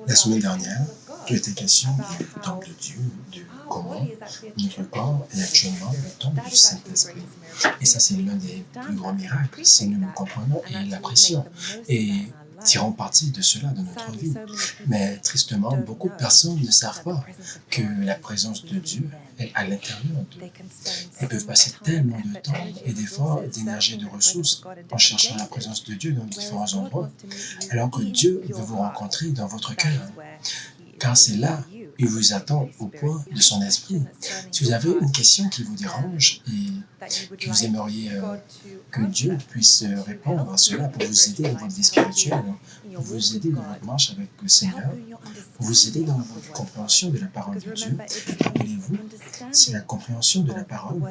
La semaine dernière, il était question du temple de Dieu, de comment notre corps est actuellement le temple du Saint-Esprit. Et ça, c'est l'un des plus grands miracles, si nous le comprenons et l'apprécions. Et tirons parti de cela dans notre vie. Mais tristement, beaucoup de personnes ne savent pas que la présence de Dieu est à l'intérieur d'eux. Ils peuvent passer tellement de temps et d'efforts, d'énergie et de ressources en cherchant la présence de Dieu dans différents endroits, alors que Dieu veut vous rencontrer dans votre cœur, car c'est là il vous attend au point de son esprit. Si vous avez une question qui vous dérange et que vous aimeriez que Dieu puisse répondre à cela pour vous aider dans votre vie spirituelle, pour vous aider dans votre marche avec le Seigneur, pour vous aider dans votre compréhension de la parole de Dieu, rappelez-vous, c'est la compréhension de la parole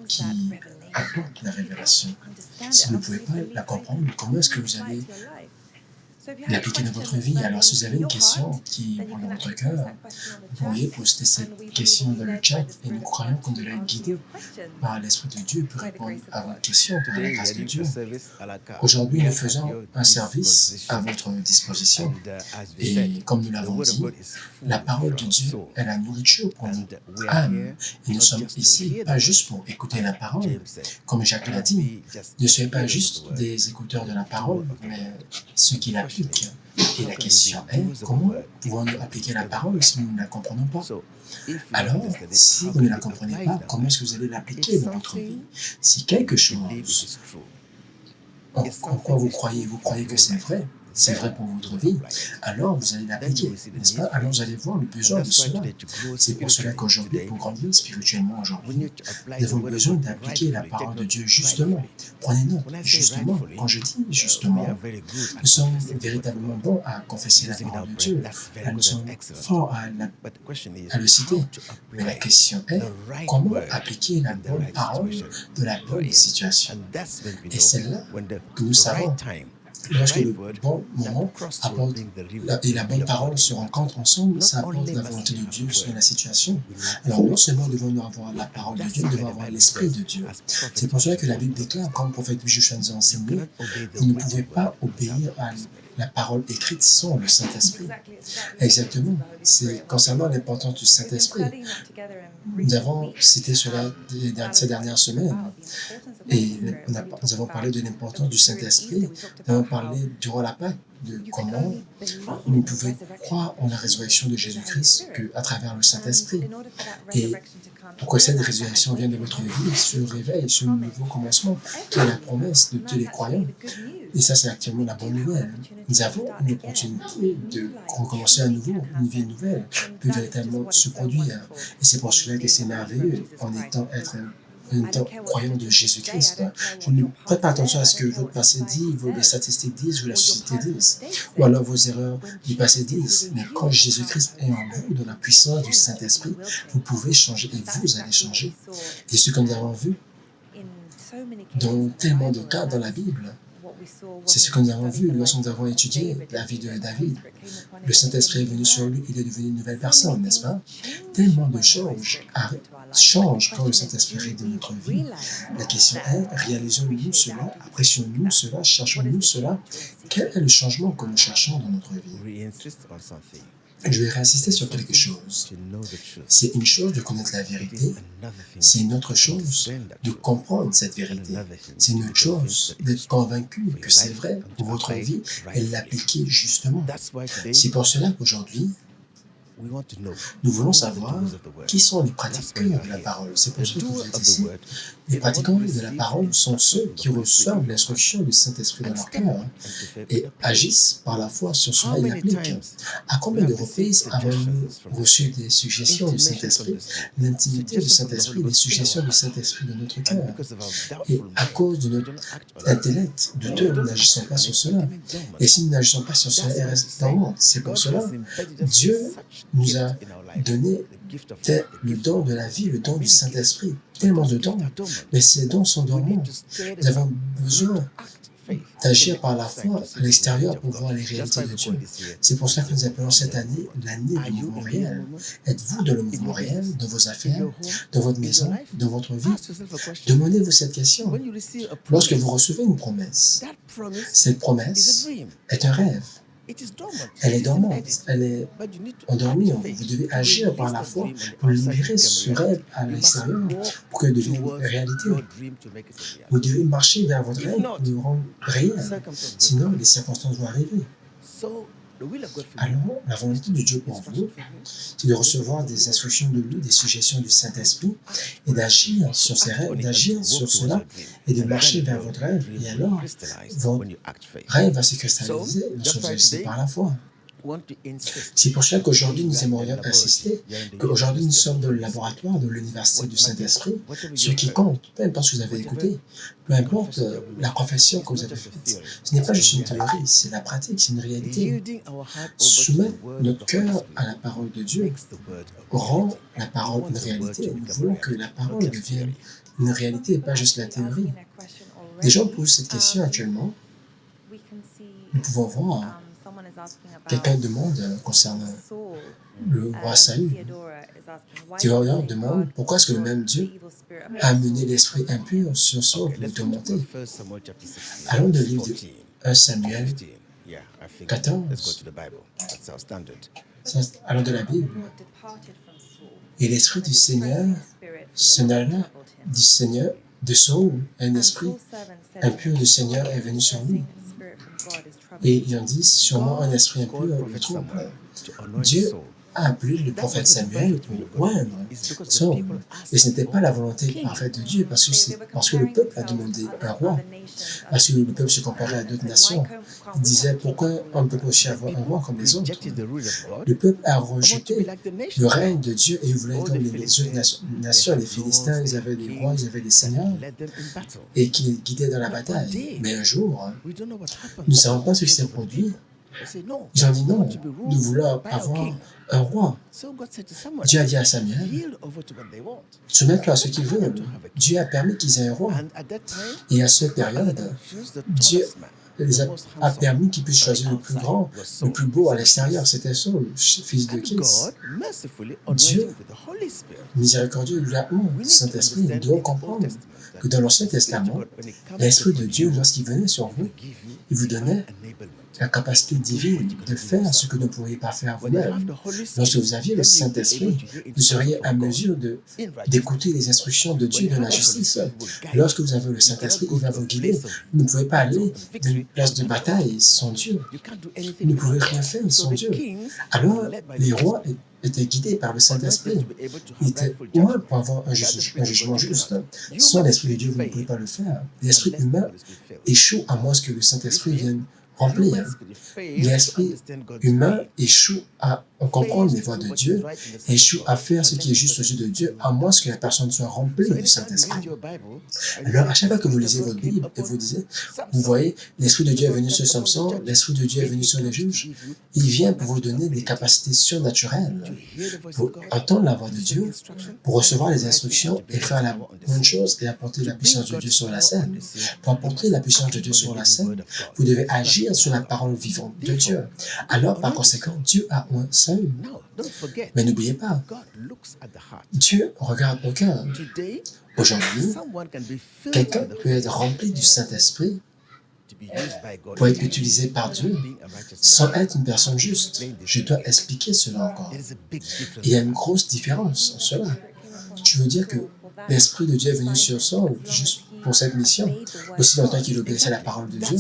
qui apporte la révélation. Si vous ne pouvez pas la comprendre, comment est-ce que vous allez l'appliquer dans votre vie? Alors, si vous avez une question qui prend dans votre cœur, vous pourriez poster cette question dans le chat et nous croyons qu'on doit être guidé par l'Esprit de Dieu pour répondre à votre question par la grâce de Dieu. Aujourd'hui, nous faisons un service à votre disposition et comme nous l'avons dit, la parole de Dieu est la nourriture pour notre âme. Et nous sommes ici pas juste pour écouter la parole, comme Jacques l'a dit. Ne soyez pas juste des écouteurs de la parole, mais ceux qui l'appliquent. Et la question est, comment pouvons-nous appliquer la parole si nous ne la comprenons pas? Alors, si vous ne la comprenez pas, comment est-ce que vous allez l'appliquer dans votre vie? Si quelque chose en quoi vous croyez que c'est vrai pour votre vie, alors vous allez l'appliquer, n'est-ce pas? Alors vous allez voir le besoin de cela. C'est pour cela qu'aujourd'hui, pour grandir spirituellement aujourd'hui, nous avons besoin d'appliquer la parole de Dieu justement. Prenez note, justement. Quand je dis justement, nous sommes véritablement bons à confesser la parole de Dieu. Nous sommes forts à le citer. Mais la question est, comment appliquer la bonne parole de la bonne situation? Et c'est là que nous savons. Lorsque le bon moment et la bonne parole se rencontrent ensemble, ça apporte la volonté de Dieu sur la situation. Alors non seulement devons-nous avoir la parole de Dieu, nous devons avoir l'Esprit de Dieu. C'est pour cela que la Bible déclare, comme le prophète Joshua nous a enseigné, vous ne pouvez pas obéir à la parole écrite sans le Saint-Esprit. Exactement. C'est concernant l'importance du Saint-Esprit. Nous avons cité cela ces dernières semaines et nous avons parlé de l'importance du Saint-Esprit. Nous avons parlé durant la Pâque de comment nous pouvons croire en la résurrection de Jésus-Christ qu'à travers le Saint-Esprit. Et pourquoi cette résurrection vient de votre vie, ce réveil, ce nouveau commencement, qui est la promesse de tous les croyants. Et ça, c'est actuellement la bonne nouvelle. Nous avons une opportunité de recommencer à nouveau, une vie nouvelle, peut véritablement se produire. Et c'est pour cela que c'est merveilleux en étant croyant de Jésus-Christ. Je ne prête pas attention à ce que votre passé dit, les statistiques disent, ou la société disent, ou alors vos erreurs du passé disent. Mais quand Jésus-Christ est en vous, dans la puissance du Saint-Esprit, vous pouvez changer et vous allez changer. Et ce que nous avons vu dans tellement de cas dans la Bible, c'est ce que nous avons vu lorsque nous avons étudié la vie de David. Le Saint-Esprit est venu sur lui, il est devenu une nouvelle personne, n'est-ce pas? Tellement de choses changent quand le Saint-Esprit est dans notre vie. La question est, réalisons-nous cela, apprécions-nous cela, cherchons-nous cela? Quel est le changement que nous cherchons dans notre vie? Je vais réinsister sur quelque chose. C'est une chose de connaître la vérité, c'est une autre chose de comprendre cette vérité. C'est une autre chose d'être convaincu que c'est vrai pour votre vie et l'appliquer justement. C'est pour cela qu'aujourd'hui, nous voulons savoir qui sont les pratiquants de la parole. C'est pour cela que vous êtes ici. Les pratiquants de la parole sont ceux qui reçoivent l'instruction du Saint-Esprit dans leur cœur et agissent par la foi sur cela et l'appliquent. À combien de reprises avons-nous reçu des suggestions du Saint-Esprit, l'intimité du Saint-Esprit, des suggestions du Saint-Esprit dans notre cœur? Et à cause de notre intellect douteux, nous n'agissons pas sur cela. Et si nous n'agissons pas sur cela, il reste dans le monde. C'est pour cela Dieu nous a donné le don de la vie, le don du Saint-Esprit. Tellement de dons, mais ces dons sont dormants. Nous avons besoin d'agir par la foi à l'extérieur pour voir les réalités de Dieu. C'est pour cela que nous appelons cette année l'année du mouvement réel. Êtes-vous dans le mouvement réel, dans vos affaires, dans votre maison, dans votre vie? Demandez-vous cette question. Lorsque vous recevez une promesse, cette promesse est un rêve. Elle est dormante, elle est endormie. Vous devez agir par la foi pour libérer ce rêve à l'extérieur pour qu'il devienne réalité. Vous devez marcher vers votre rêve pour le rendre réel. Sinon, les circonstances vont arriver. Alors, la volonté de Dieu pour vous, c'est de recevoir des instructions de lui, des suggestions du Saint-Esprit, et d'agir sur ces rêves, d'agir sur cela, et de marcher vers votre rêve. Et alors, votre rêve va se cristalliser lorsque vous agissez par la foi. C'est pour cela qu'aujourd'hui, nous aimerions insister qu'aujourd'hui, nous sommes dans le laboratoire de l'Université du Saint-Esprit. Ce qui compte, peu importe ce que vous avez écouté, peu importe la confession que vous avez faite, ce n'est pas juste une théorie, c'est la pratique, c'est une réalité. Soumettre notre cœur à la parole de Dieu rend la parole une réalité. Nous voulons que la parole devienne une réalité et pas juste la théorie. Des gens posent cette question actuellement. Nous pouvons voir quelqu'un demande concernant le roi Saül. Théodore demande pourquoi est-ce que le même Dieu a amené l'esprit impur sur Saul pour le tourmenter. Allons de livre de 1 Samuel 14. Allons de la Bible. Et l'esprit du Seigneur s'en alla du Seigneur de Saul, un esprit impur du Seigneur est venu sur lui. Et ils ont dit, sûrement un esprit impur le trouble. Dieu a appelé le prophète Samuel pour oindre Saul. Et ce n'était pas la volonté parfaite de Dieu, parce que le peuple a demandé un roi, parce que le peuple se comparait à d'autres nations. Il disait, pourquoi on ne peut pas aussi avoir un roi comme les autres? Le peuple a rejeté le règne de Dieu et il voulait être comme les autres nations. Les Philistins, ils avaient des rois, ils avaient des seigneurs, et qui les guidaient dans la bataille. Mais un jour, nous ne savons pas ce qui s'est produit. Ils ont dit non, nous voulons avoir un roi. Dieu a dit à Samuel, soumettre-toi à ce qu'ils veulent. Dieu a permis qu'ils aient un roi. Et à cette période, Dieu a permis qu'ils puissent choisir le plus grand, le plus beau à l'extérieur. C'était Saul, fils de Kis. Dieu, miséricordieux, lui a oint le Saint-Esprit. Nous devons comprendre que dans l'Ancien Testament, l'Esprit de Dieu, lorsqu'il venait sur vous, il vous donnait la capacité divine de faire ce que vous ne pourriez pas faire vous-même. Lorsque vous aviez le Saint-Esprit, vous seriez à mesure d'écouter les instructions de Dieu dans la justice. Lorsque vous avez le Saint-Esprit, il va vous guider. Vous ne pouvez pas aller d'une place de bataille sans Dieu. Vous ne pouvez rien faire sans Dieu. Alors, les rois étaient guidés par le Saint-Esprit. Ils étaient loin pour avoir un jugement juste. Sans l'Esprit de Dieu, vous ne pouvez pas le faire. L'Esprit humain échoue à moins que le Saint-Esprit vienne remplir. L'esprit humain échoue à comprendre les voies de Dieu, échoue à faire ce qui est juste aux yeux de Dieu, à moins que la personne soit remplie du Saint-Esprit. Alors, à chaque fois que vous lisez votre Bible et vous disiez, vous voyez, l'Esprit de Dieu est venu sur Samson, l'Esprit de Dieu est venu sur les juges, il vient pour vous donner des capacités surnaturelles, pour entendre la voix de Dieu, pour recevoir les instructions et faire la bonne chose et apporter la puissance de Dieu sur la scène. Pour apporter la puissance de Dieu sur la scène, vous devez agir sur la parole vivante de Dieu. Alors, par conséquent, Dieu a un Saül. Mais n'oubliez pas, Dieu regarde au cœur. Aujourd'hui, quelqu'un peut être rempli du Saint-Esprit pour être utilisé par Dieu sans être une personne juste. Je dois expliquer cela encore. Il y a une grosse différence en cela. Je veux dire que l'Esprit de Dieu est venu sur Saul juste pour cette mission, aussi longtemps qu'il obéissait à la parole de Dieu.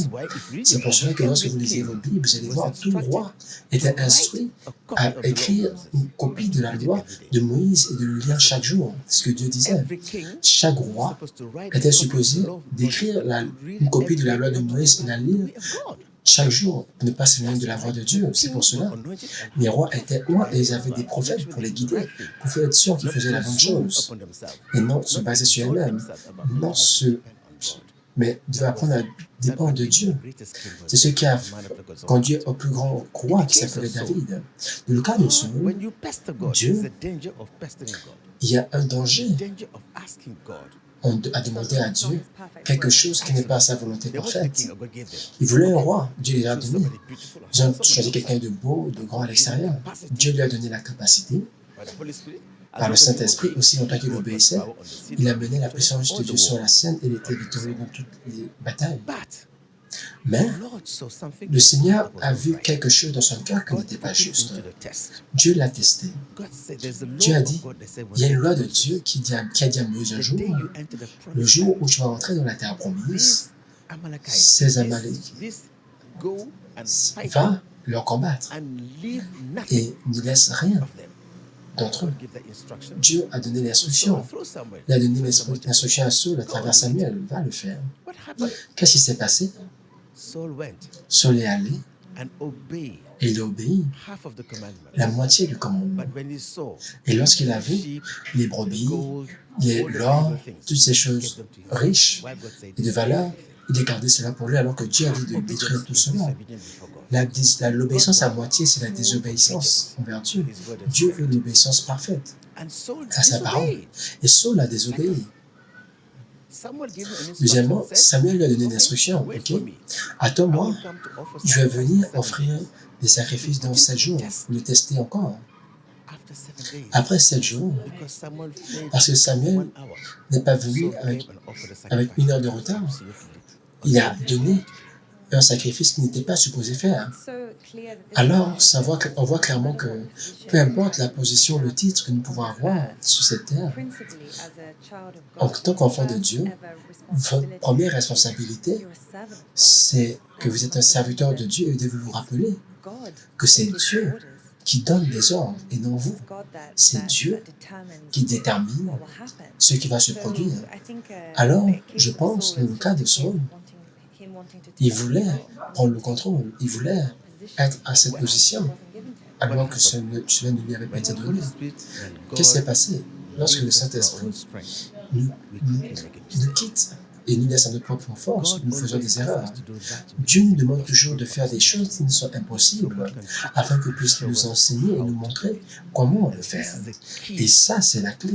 C'est pour cela que lorsque vous lisez votre Bible, vous allez voir tout roi était instruit à écrire une copie de la loi de Moïse et de le lire chaque jour. C'est ce que Dieu disait. Chaque roi était supposé d'écrire une copie de la loi de Moïse et la lire chaque jour pour ne pas s'éloigner de la voix de Dieu. C'est pour cela. Les rois étaient loin et ils avaient des prophètes pour les guider, pour faire être sûr qu'ils faisaient la bonne chose. Et non se baser sur eux-mêmes. Mais devaient apprendre à dépendre de Dieu. C'est ce qui a conduit au plus grand roi qui s'appelait David. Dans le cas de Saul, Dieu, il y a un danger à demander à Dieu quelque chose qui n'est pas sa volonté parfaite. Il voulait un roi, Dieu lui a donné. Ils ont choisi quelqu'un de beau, de grand à l'extérieur. Dieu lui a donné la capacité, par le Saint-Esprit, aussi longtemps qu'il obéissait, il a mené la puissance de Dieu sur la scène et il était victorieux dans toutes les batailles. Mais le Seigneur a vu quelque chose dans son cœur qui n'était pas juste. Dieu l'a testé. Dieu a dit, il y a une loi de Dieu qui a dit à Moïse un jour, le jour où tu vas entrer dans la terre promise, ces Amalékites, va leur combattre et ne laisse rien d'entre eux. Dieu a donné l'instruction. Il a donné l'instruction à Saul à travers Samuel. Va le faire. Qu'est-ce qui s'est passé? Saul est allé et il a obéi la moitié du commandement. Et lorsqu'il a vu les brebis, l'or, toutes ces choses riches et de valeur, il a gardé cela pour lui alors que Dieu a dit de détruire tout cela. L'obéissance à moitié, c'est la désobéissance envers Dieu. Dieu veut l'obéissance parfaite à sa parole. Et Saul a désobéi. Deuxièmement, Samuel lui a donné une instruction. Ok, attends-moi, je vais venir offrir des sacrifices dans 7 jours, le tester encore. Après 7 jours, parce que Samuel n'est pas venu avec 1 heure de retard, il a donné un sacrifice qu'il n'était pas supposé faire. Alors, on voit clairement que peu importe la position, le titre que nous pouvons avoir sur cette terre, en tant qu'enfant de Dieu, votre première responsabilité, c'est que vous êtes un serviteur de Dieu et devez vous rappeler que c'est Dieu qui donne les ordres et non vous. C'est Dieu qui détermine ce qui va se produire. Alors, je pense, dans le cas de Saul, il voulait prendre le contrôle, il voulait être à cette position, alors que cela ne lui avait pas été donné. Qu'est-ce qui s'est passé? Lorsque le Saint-Esprit nous quitte et nous laisse à notre propre force, nous faisons des erreurs. Dieu nous demande toujours de faire des choses qui nous sont impossibles, afin qu'il puisse nous enseigner et nous montrer comment le faire. Et ça, c'est la clé.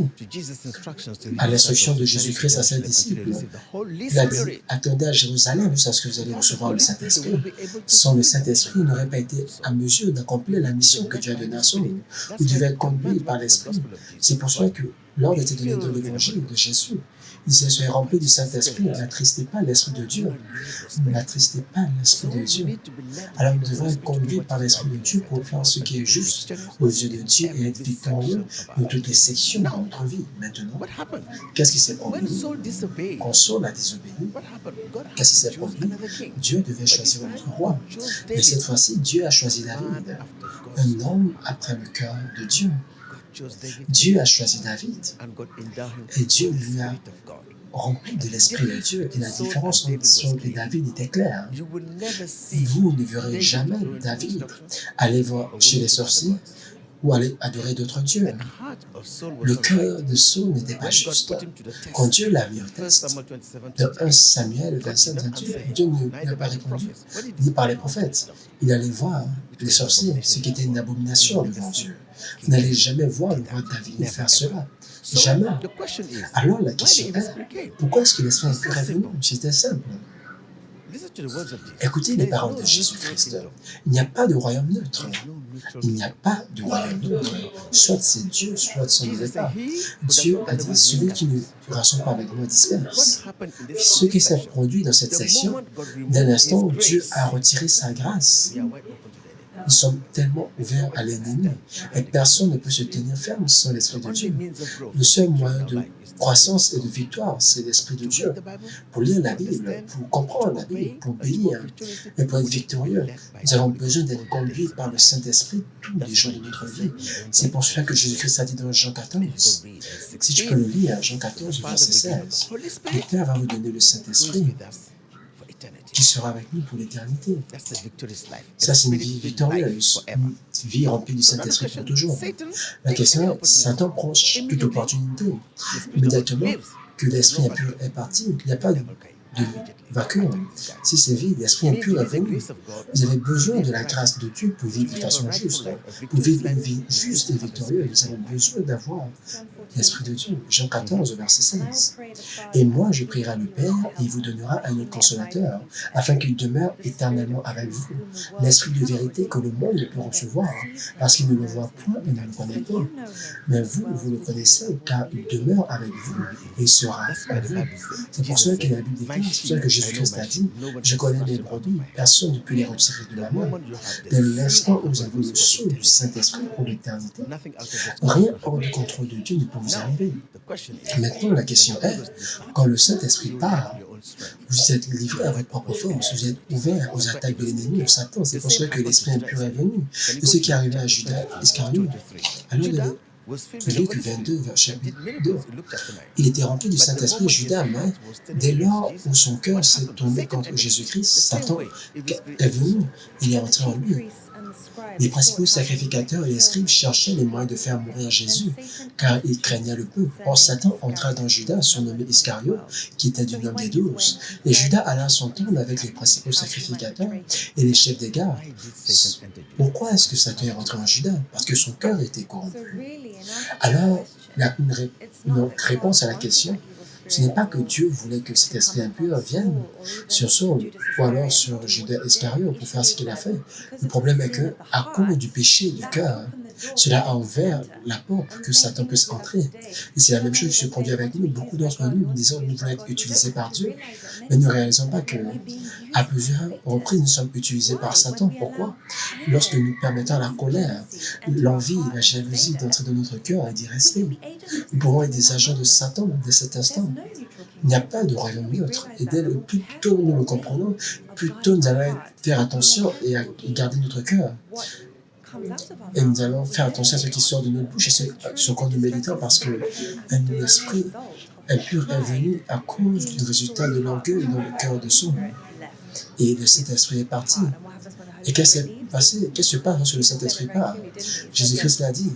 À l'instruction de Jésus-Christ à ses disciples, il a dit, attendez à Jérusalem jusqu'à ce que vous allez recevoir le Saint-Esprit. Sans le Saint-Esprit, il n'aurait pas été à mesure d'accomplir la mission que Dieu a donnée à Saul. Il devait être conduit par l'Esprit. C'est pour cela que l'ordre était donné dans l'évangile de Jésus. Il se est rempli du Saint-Esprit. N'attristez pas l'Esprit de Dieu. N'attristez pas l'Esprit de Dieu. Alors nous devons être conduits par l'Esprit de Dieu pour faire ce qui est juste aux yeux de Dieu et être victorieux dans toutes les sections de notre vie. Maintenant, qu'est-ce qui s'est produit? Quand Saul a désobéi, qu'est-ce qui s'est produit? Dieu devait choisir un autre roi. Et cette fois-ci, Dieu a choisi David, un homme après le cœur de Dieu. Dieu a choisi David et Dieu lui a rempli de l'Esprit de Dieu. Et la différence entre Saul et David était claire. Vous ne verrez jamais David aller voir chez les sorciers ou aller adorer d'autres dieux. Le cœur de Saul n'était pas juste. Quand Dieu l'a mis au test, dans 1 Samuel 27-28, Dieu ne lui a pas répondu, ni par les prophètes. Il allait voir les sorciers, ce qui était une abomination devant Dieu. Vous n'allez jamais voir le roi David faire cela. Jamais. Alors la question est, pourquoi est-ce que l'Esprit impur est venu? C'était simple. Écoutez les paroles de Jésus-Christ. Il n'y a pas de royaume neutre. Il n'y a pas de royaume neutre. Soit c'est Dieu, soit ce n'est pas. Dieu a dit, celui qui ne rassemble pas avec moi disperse. Ce qui s'est produit dans cette section, d'un instant, Dieu a retiré sa grâce. Nous sommes tellement ouverts à l'ennemi et personne ne peut se tenir ferme sans l'Esprit de Dieu. Le seul moyen de croissance et de victoire, c'est l'Esprit de Dieu. Pour lire la Bible, pour comprendre la Bible, pour obéir et pour être victorieux, nous avons besoin d'être conduits par le Saint-Esprit tous les jours de notre vie. C'est pour cela que Jésus-Christ a dit dans Jean 14. Si tu peux le lire, Jean 14, verset 16, le Père va vous donner le Saint-Esprit qui sera avec nous pour l'éternité. Ça, c'est une vie victorieuse, une vie remplie du Saint-Esprit pour toujours. La question est, Satan prend toute opportunité. Immédiatement que l'Esprit impur est parti, il n'y a pas de vacuum. Si c'est vide, l'Esprit impur est venu. Vous avez besoin de la grâce de Dieu pour vivre de façon juste, pour vivre une vie juste et victorieuse. Nous avons besoin d'avoir l'Esprit de Dieu. Jean 14, verset 16. Et moi, je prierai le Père, et il vous donnera un autre consolateur, afin qu'il demeure éternellement avec vous. L'Esprit de vérité que le monde ne peut recevoir, parce qu'il ne le voit point et ne le connaît pas. Mais vous, vous le connaissez, car il demeure avec vous et sera en vous. C'est pour cela que la Bible déclare, c'est pour cela que Jésus-Christ a dit, je connais mes brebis, personne ne peut les retirer de ma main. Dès l'instant où vous avez le sceau du Saint-Esprit pour l'éternité, rien hors du contrôle de Dieu ne peut vous arriver. Maintenant, la question est, quand le Saint-Esprit parle, vous êtes livré à votre propre force, vous êtes ouvert aux attaques de l'ennemi, au Satan. C'est pour cela que l'Esprit impur est venu. C'est ce qui est arrivé à Judas Iscariote. Alors, Luc 22, chapitre 2. Il était rempli du Saint-Esprit, Judas, mais dès lors où son cœur s'est tourné contre Jésus-Christ, Satan est venu, il est entré en lui. Les principaux sacrificateurs et les scribes cherchaient les moyens de faire mourir Jésus, car ils craignaient le peuple. Or, Satan entra dans Judas, surnommé Iscariote, qui était du nombre des 12. Et Judas alla s'entendre avec les principaux sacrificateurs et les chefs des gardes. Pourquoi est-ce que Satan est rentré en Judas? Parce que son cœur était corrompu. Alors, une réponse à la question, ce n'est pas que Dieu voulait que cet esprit impur vienne sur Saul ou alors sur Judas Iscariote pour faire ce qu'il a fait. Le problème est que, à cause du péché du cœur, cela a ouvert la porte pour que Satan puisse entrer. Et c'est la même chose qui se produit avec nous. Beaucoup d'entre nous disons que nous voulons être utilisés par Dieu, mais ne réalisons pas que, à plusieurs reprises, nous sommes utilisés par Satan. Pourquoi? Lorsque nous permettons à la colère, l'envie, la jalousie d'entrer dans notre cœur et d'y rester, nous pouvons être des agents de Satan dès cet instant. Il n'y a pas de royaume neutre. Et dès le plus tôt nous le comprenons, plus tôt nous allons faire attention et à garder notre cœur. Et nous allons faire attention à ce qui sort de notre bouche et ce qu'on nous méditons parce que un esprit impur est venu à cause du résultat de l'orgueil dans le cœur de Saul. Et le Saint-Esprit est parti. Et qu'est-ce qui s'est passé? Qu'est-ce qui se passe lorsque le Saint-Esprit part? Jésus-Christ l'a dit.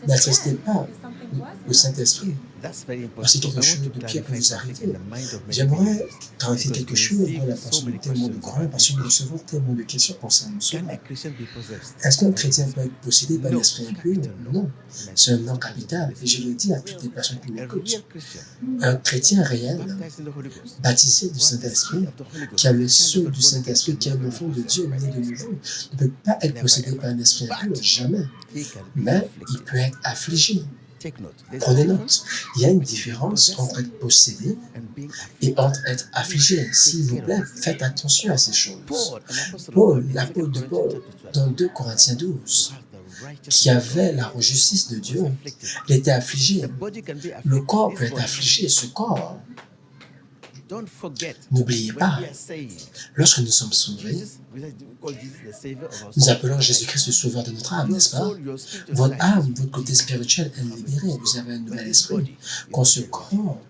N'attristez pas le Saint-Esprit. Voici quelque chose de pire peut vous arriver. J'aimerais clarifier quelque chose dans la pensée de tellement de courant parce que nous recevons tellement de questions concernant cela. Est-ce qu'un chrétien peut être possédé par l'esprit impur? Non. C'est un non capital et je le dis à toutes les personnes qui m'écoutent. Un chrétien réel, baptisé du Saint-Esprit, qui a le sceau du Saint-Esprit, qui est un enfant de Dieu né de nouveau, ne peut pas être possédé par un esprit impur, jamais. Mais il peut être affligé. Prenez note, il y a une différence entre être possédé et entre être affligé. S'il vous plaît, faites attention à ces choses. Paul, l'apôtre de Paul, dans 2 Corinthiens 12, qui avait la justice de Dieu, il était affligé. Le corps peut être affligé, ce corps. N'oubliez pas, lorsque nous sommes sauvés, nous appelons Jésus-Christ le sauveur de notre âme, n'est-ce pas? Votre âme, votre côté spirituel est libéré, vous avez un nouvel esprit. Quand ce corps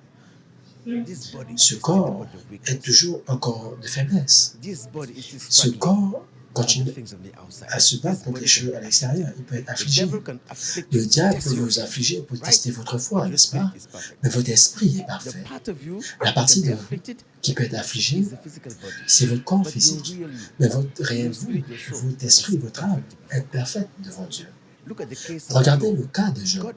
est toujours un corps de faiblesse. Ce corps continue à se battre contre les choses à l'extérieur. Il peut être affligé. Le diable peut vous affliger pour tester votre foi, n'est-ce pas? Mais votre esprit est parfait. La partie de vous qui peut être affligée, c'est votre corps physique. Mais votre réel vous, votre esprit, votre âme est parfaite devant Dieu. Regardez le cas de Job.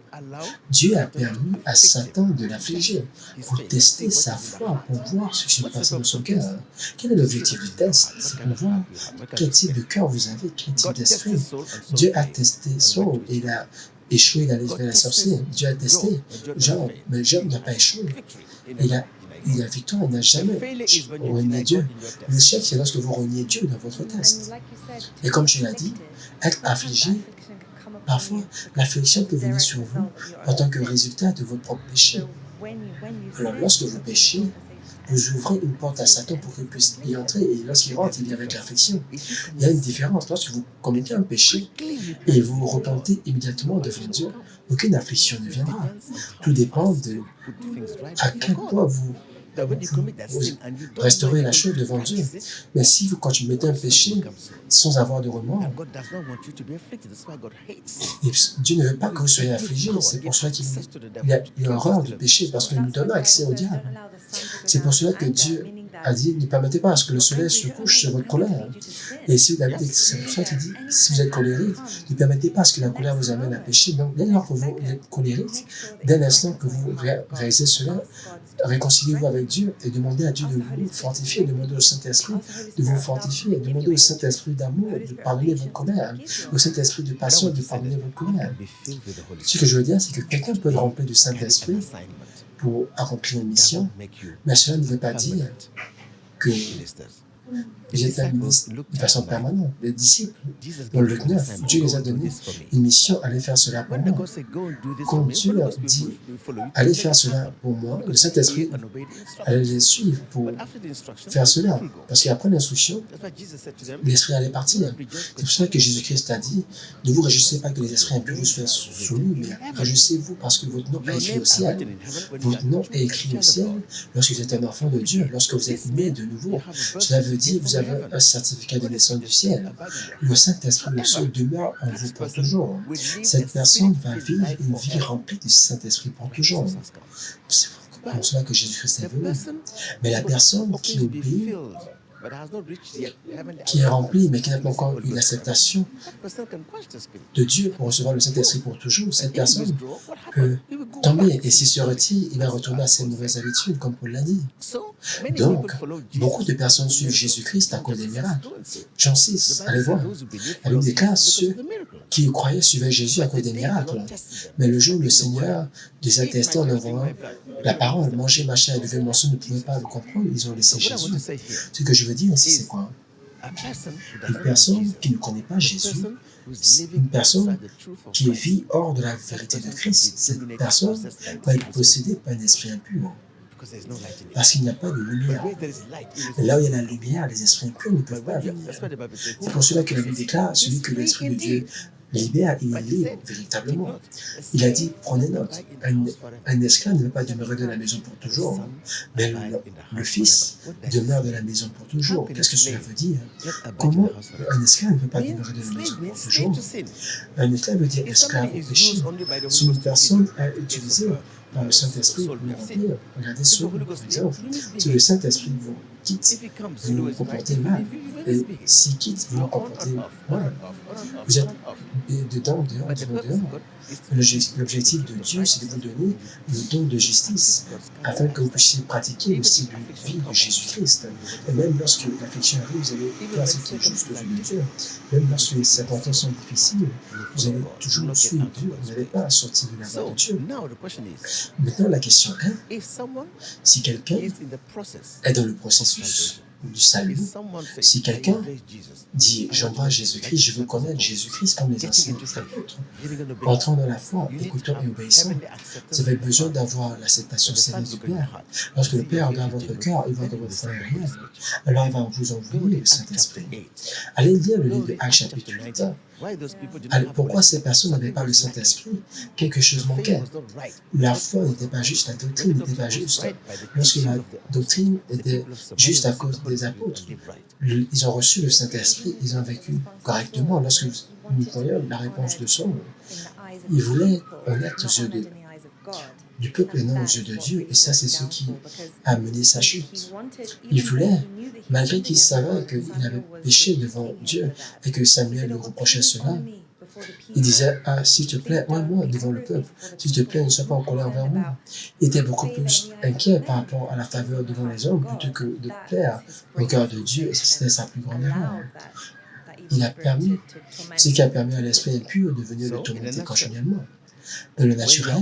Dieu a permis à Satan de l'affliger pour tester sa foi, pour voir ce qui se passe dans son cœur. Quel est l'objectif du test? C'est pour voir quel type de cœur vous avez, quel type d'esprit. Dieu a testé Saul et il a échoué, il a vers la sorcière. Dieu a testé Job, mais Job n'a pas échoué. Il a victoire, il n'a jamais renié Dieu. L'échec, c'est lorsque vous reniez Dieu dans votre test. Et comme je l'ai dit, être affligé, parfois, l'affliction peut venir sur vous en tant que résultat de votre propre péché. Alors, lorsque vous péchez, vous ouvrez une porte à Satan pour qu'il puisse y entrer, et lorsqu'il rentre, il vient avec l'affliction. Il y a une différence. Lorsque vous commettez un péché et vous vous repentez immédiatement devant Dieu, aucune affliction ne viendra. Tout dépend de à quel point vous restaurez la chose devant Dieu. Mais si vous commettez un péché sans avoir de remords, Dieu ne veut pas que vous soyez affligés. C'est pour cela qu'il a horreur du péché, parce que nous donnons accès au diable. C'est pour cela que Dieu a dit, ne permettez pas à ce que le soleil se couche sur votre colère. Et si David, c'est pour ça qu'il dit, si vous êtes colérique, ne permettez pas à ce que la colère vous amène à pécher. Donc, dès lors que vous êtes colérique, dès l'instant que vous réalisez cela, réconciliez-vous avec Dieu et demandez à Dieu de vous fortifier, demandez au Saint-Esprit de vous fortifier, demandez au Saint-Esprit d'amour de pardonner votre colère, au Saint-Esprit de patience de pardonner votre colère. Ce que je veux dire, c'est que quelqu'un peut être rempli du Saint-Esprit pour accomplir une mission, mais cela ne veut pas dire que j'étais un ministre de façon permanente. Les disciples, dans Luc 9, Dieu les a donné une mission, allez faire cela pour moi. Quand Dieu leur dit, allez faire cela pour moi, le Saint-Esprit allait les suivre pour faire cela. Parce qu'après l'instruction, l'Esprit allait partir. C'est pour cela que Jésus-Christ a dit, ne vous réjouissez pas que les esprits impurs vous soient soumis, mais réjouissez-vous parce que votre nom est écrit au ciel. Votre nom est écrit au ciel lorsque vous êtes un enfant de Dieu, lorsque vous êtes né de nouveau. Cela veut dire, vous avez un certificat de naissance du ciel. Le Saint-Esprit, le seul, demeure en vous pour toujours. Cette personne va vivre une vie remplie du Saint-Esprit pour toujours. C'est pour cela que Jésus-Christ est venu. Mais la personne qui oublie, qui est remplie, mais qui n'a pas encore eu l'acceptation de Dieu pour recevoir le Saint-Esprit pour toujours, cette personne peut tomber. Et s'il se retire, il va retourner à ses mauvaises habitudes, comme Paul l'a dit. Donc, beaucoup de personnes suivent Jésus-Christ à cause des miracles. Jean 6, allez voir. La Bible déclare ceux qui croyaient suivaient Jésus à cause des miracles. Mais le jour où le Seigneur les a testés en envoyant la parole, manger, machin et lever mon son, ne pouvaient pas le comprendre, ils ont laissé Jésus. Ce que je veux dire ici, c'est quoi? Une personne qui ne connaît pas Jésus, c'est une personne qui vit hors de la vérité de Christ. Cette personne va être possédée par un esprit impur. Parce qu'il n'y a pas de lumière. Et là où il y a la lumière, les esprits impurs ne peuvent pas venir. C'est pour cela que la Bible déclare, celui que l'Esprit de Dieu libère, il est libre, véritablement. Il a dit, prenez note, un esclave ne veut pas demeurer dans la maison pour toujours, mais le Fils demeure dans la maison pour toujours. Qu'est-ce que cela veut dire? Comment un esclave ne peut pas demeurer dans la maison pour toujours? Un esclave veut dire esclave au péché. Si une personne a utilisé par le Saint-Esprit pour le remplir, regardez ce exemple. Si le Saint-Esprit vous quitte, vous vous comportez mal. Et s'il quitte, vous vous comportez mal. Vous êtes dedans, dehors. L'objectif de Dieu, c'est de vous donner le don de justice, afin que vous puissiez pratiquer le style de vie de Jésus-Christ. Et même lorsque l'affliction arrive, vous allez faire ce qui est juste aux yeux de Dieu. Même lorsque les circonstances sont difficiles, vous allez toujours suivre Dieu. Vous n'allez pas sortir de la voie de Dieu. Maintenant, la question est, si quelqu'un est dans le processus du salut, si quelqu'un dit « j'embrasse Jésus-Christ, je veux connaître Jésus-Christ comme les anciens apôtres », entrant dans la foi, écoutant et obéissant, vous avez besoin d'avoir l'acceptation sérieuse du Père. Lorsque le Père regarde votre cœur, il voit que votre foi est réelle, alors il va vous envoyer le Saint-Esprit. Allez lire le livre de Actes chapitre 8. Alors, pourquoi ces personnes n'avaient pas le Saint-Esprit? Quelque chose manquait. La foi n'était pas juste, la doctrine n'était pas juste. Lorsque la doctrine était juste à cause des apôtres, ils ont reçu le Saint-Esprit, ils ont vécu correctement. Lorsque nous voyons la réponse de Saul, il voulait honnête aux yeux du peuple et non aux yeux de Dieu, et ça c'est ce qui a mené sa chute. Il voulait, malgré qu'il savait qu'il avait péché devant Dieu et que Samuel lui reprochait cela, il disait, « Ah, s'il te plaît, moi devant le peuple, s'il te plaît, ne sois pas en colère envers moi. » Il était beaucoup plus inquiet par rapport à la faveur devant les hommes plutôt que de plaire au cœur de Dieu, et c'était sa plus grande erreur. Il a permis, ce qui a permis à l'esprit impur de venir le tourmenter continuellement. Dans le naturel,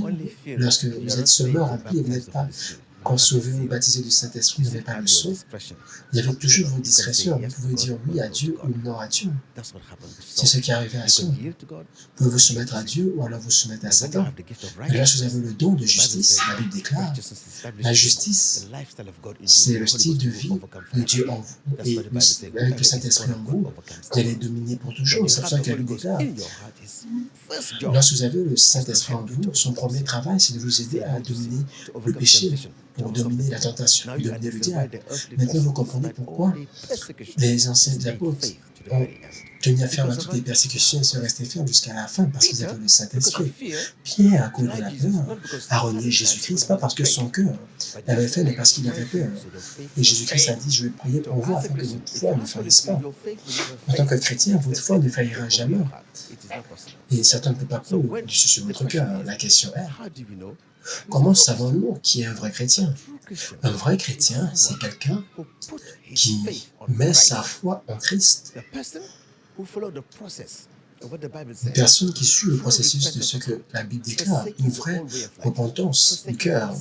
lorsque vous êtes seulement rempli et vous n'êtes pas sauvé ou baptisé du Saint-Esprit, vous n'avez pas le sceau, il y avait toujours vos discrétions. Vous pouvez dire oui à Dieu ou non à Dieu. C'est ce qui est arrivé à Saul. Vous pouvez vous soumettre à Dieu ou alors vous soumettre à Satan. Et lorsque vous avez le don de justice, la Bible déclare, la justice, c'est le style de vie de Dieu en vous. Et avec le Saint-Esprit en vous, vous allez dominer pour toujours. C'est pour ça que la Bible déclare, lorsque vous avez le Saint-Esprit en vous, son premier travail, c'est de vous aider à dominer le péché, pour dominer la tentation, pour dominer le diable. Maintenant, vous comprenez pourquoi les anciens apôtres ont tenu ferme à toutes les persécutions et sont restés fermes jusqu'à la fin parce qu'ils avaient le Saint-Esprit. Pierre, à cause de la peur, a renié Jésus-Christ, pas parce que son cœur l'avait fait, mais parce qu'il avait peur. Et Jésus-Christ a dit, je vais prier pour vous afin que votre foi ne faillisse pas. En tant que chrétien, votre foi ne faillira jamais. Et Satan ne peut pas prendre dessus sur votre cœur. La question est, comment savons-nous qui est un vrai chrétien? Un vrai chrétien, c'est quelqu'un qui met sa foi en Christ. Une personne qui suit le processus de ce que la Bible déclare, une vraie repentance du cœur,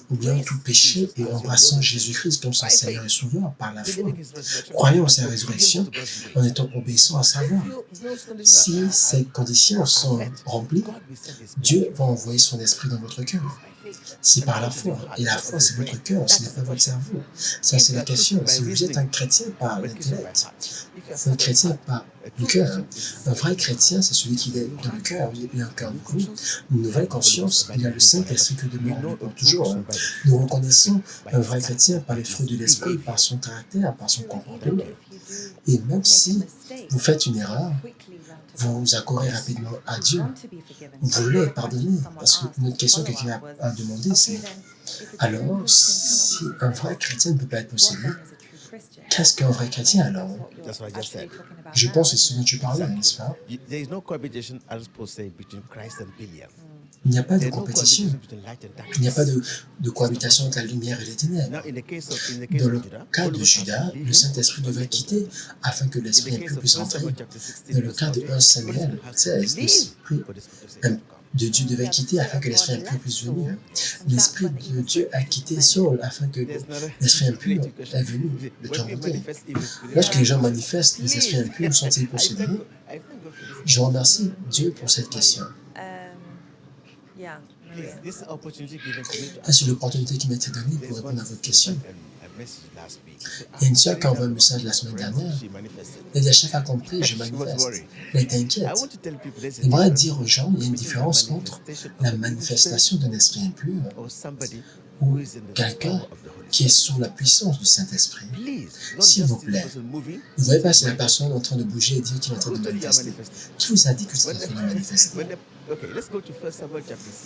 oubliant tout péché et embrassant Jésus-Christ comme son Seigneur et Sauveur par la foi, croyant en sa résurrection, en étant obéissant à sa voix. Si ces conditions sont remplies, Dieu va envoyer son esprit dans votre cœur. C'est par la foi. Et la foi, c'est votre cœur, ce n'est pas votre cerveau. Ça, c'est la question. Si vous êtes un chrétien par l'intellect, un chrétien par le cœur. Un vrai chrétien, c'est celui qui est dans le cœur. Il a un cœur nouveau, une nouvelle conscience. Il a le Saint-Esprit que demeure pour toujours. Nous reconnaissons un vrai chrétien par les fruits de l'esprit, par son caractère, par son comportement. Et même si vous faites une erreur, vous accorez rapidement à Dieu. Vous voulez pardonner. Parce que notre question que quelqu'un a demandé, c'est alors, si un vrai chrétien ne peut pas être possédé, qu'est-ce qu'un vrai chrétien alors? Je pense que c'est ce dont tu parlais, n'est-ce pas? Il n'y a pas de compétition. Il n'y a pas de cohabitation entre la lumière et les ténèbres. Dans le cas de Judas, le Saint-Esprit devait quitter afin que l'Esprit impur puisse rentrer. Dans le cas de 1 Samuel 16, l'Esprit de Dieu devait quitter afin que l'Esprit impur puisse venir. L'Esprit de Dieu a quitté Saul afin que l'Esprit impur est venu le tourmenter. Lorsque les gens manifestent, les esprits impurs sont-ils possédés? Je remercie Dieu pour cette question. C'est l'opportunité qui m'a été donnée pour répondre à votre question. Il y a une sœur qui a envoyé un message la semaine dernière. Elle dit, à chaque accompli, je manifeste. Elle t'inquiète. J'aimerais dire aux gens, il y a une différence entre la manifestation d'un esprit impur ou quelqu'un qui est sous la puissance du Saint-Esprit. S'il vous plaît, ne voyez pas si la personne est en train de bouger et dire qu'il est en train de manifester. Qui vous a dit que c'est en train de manifester?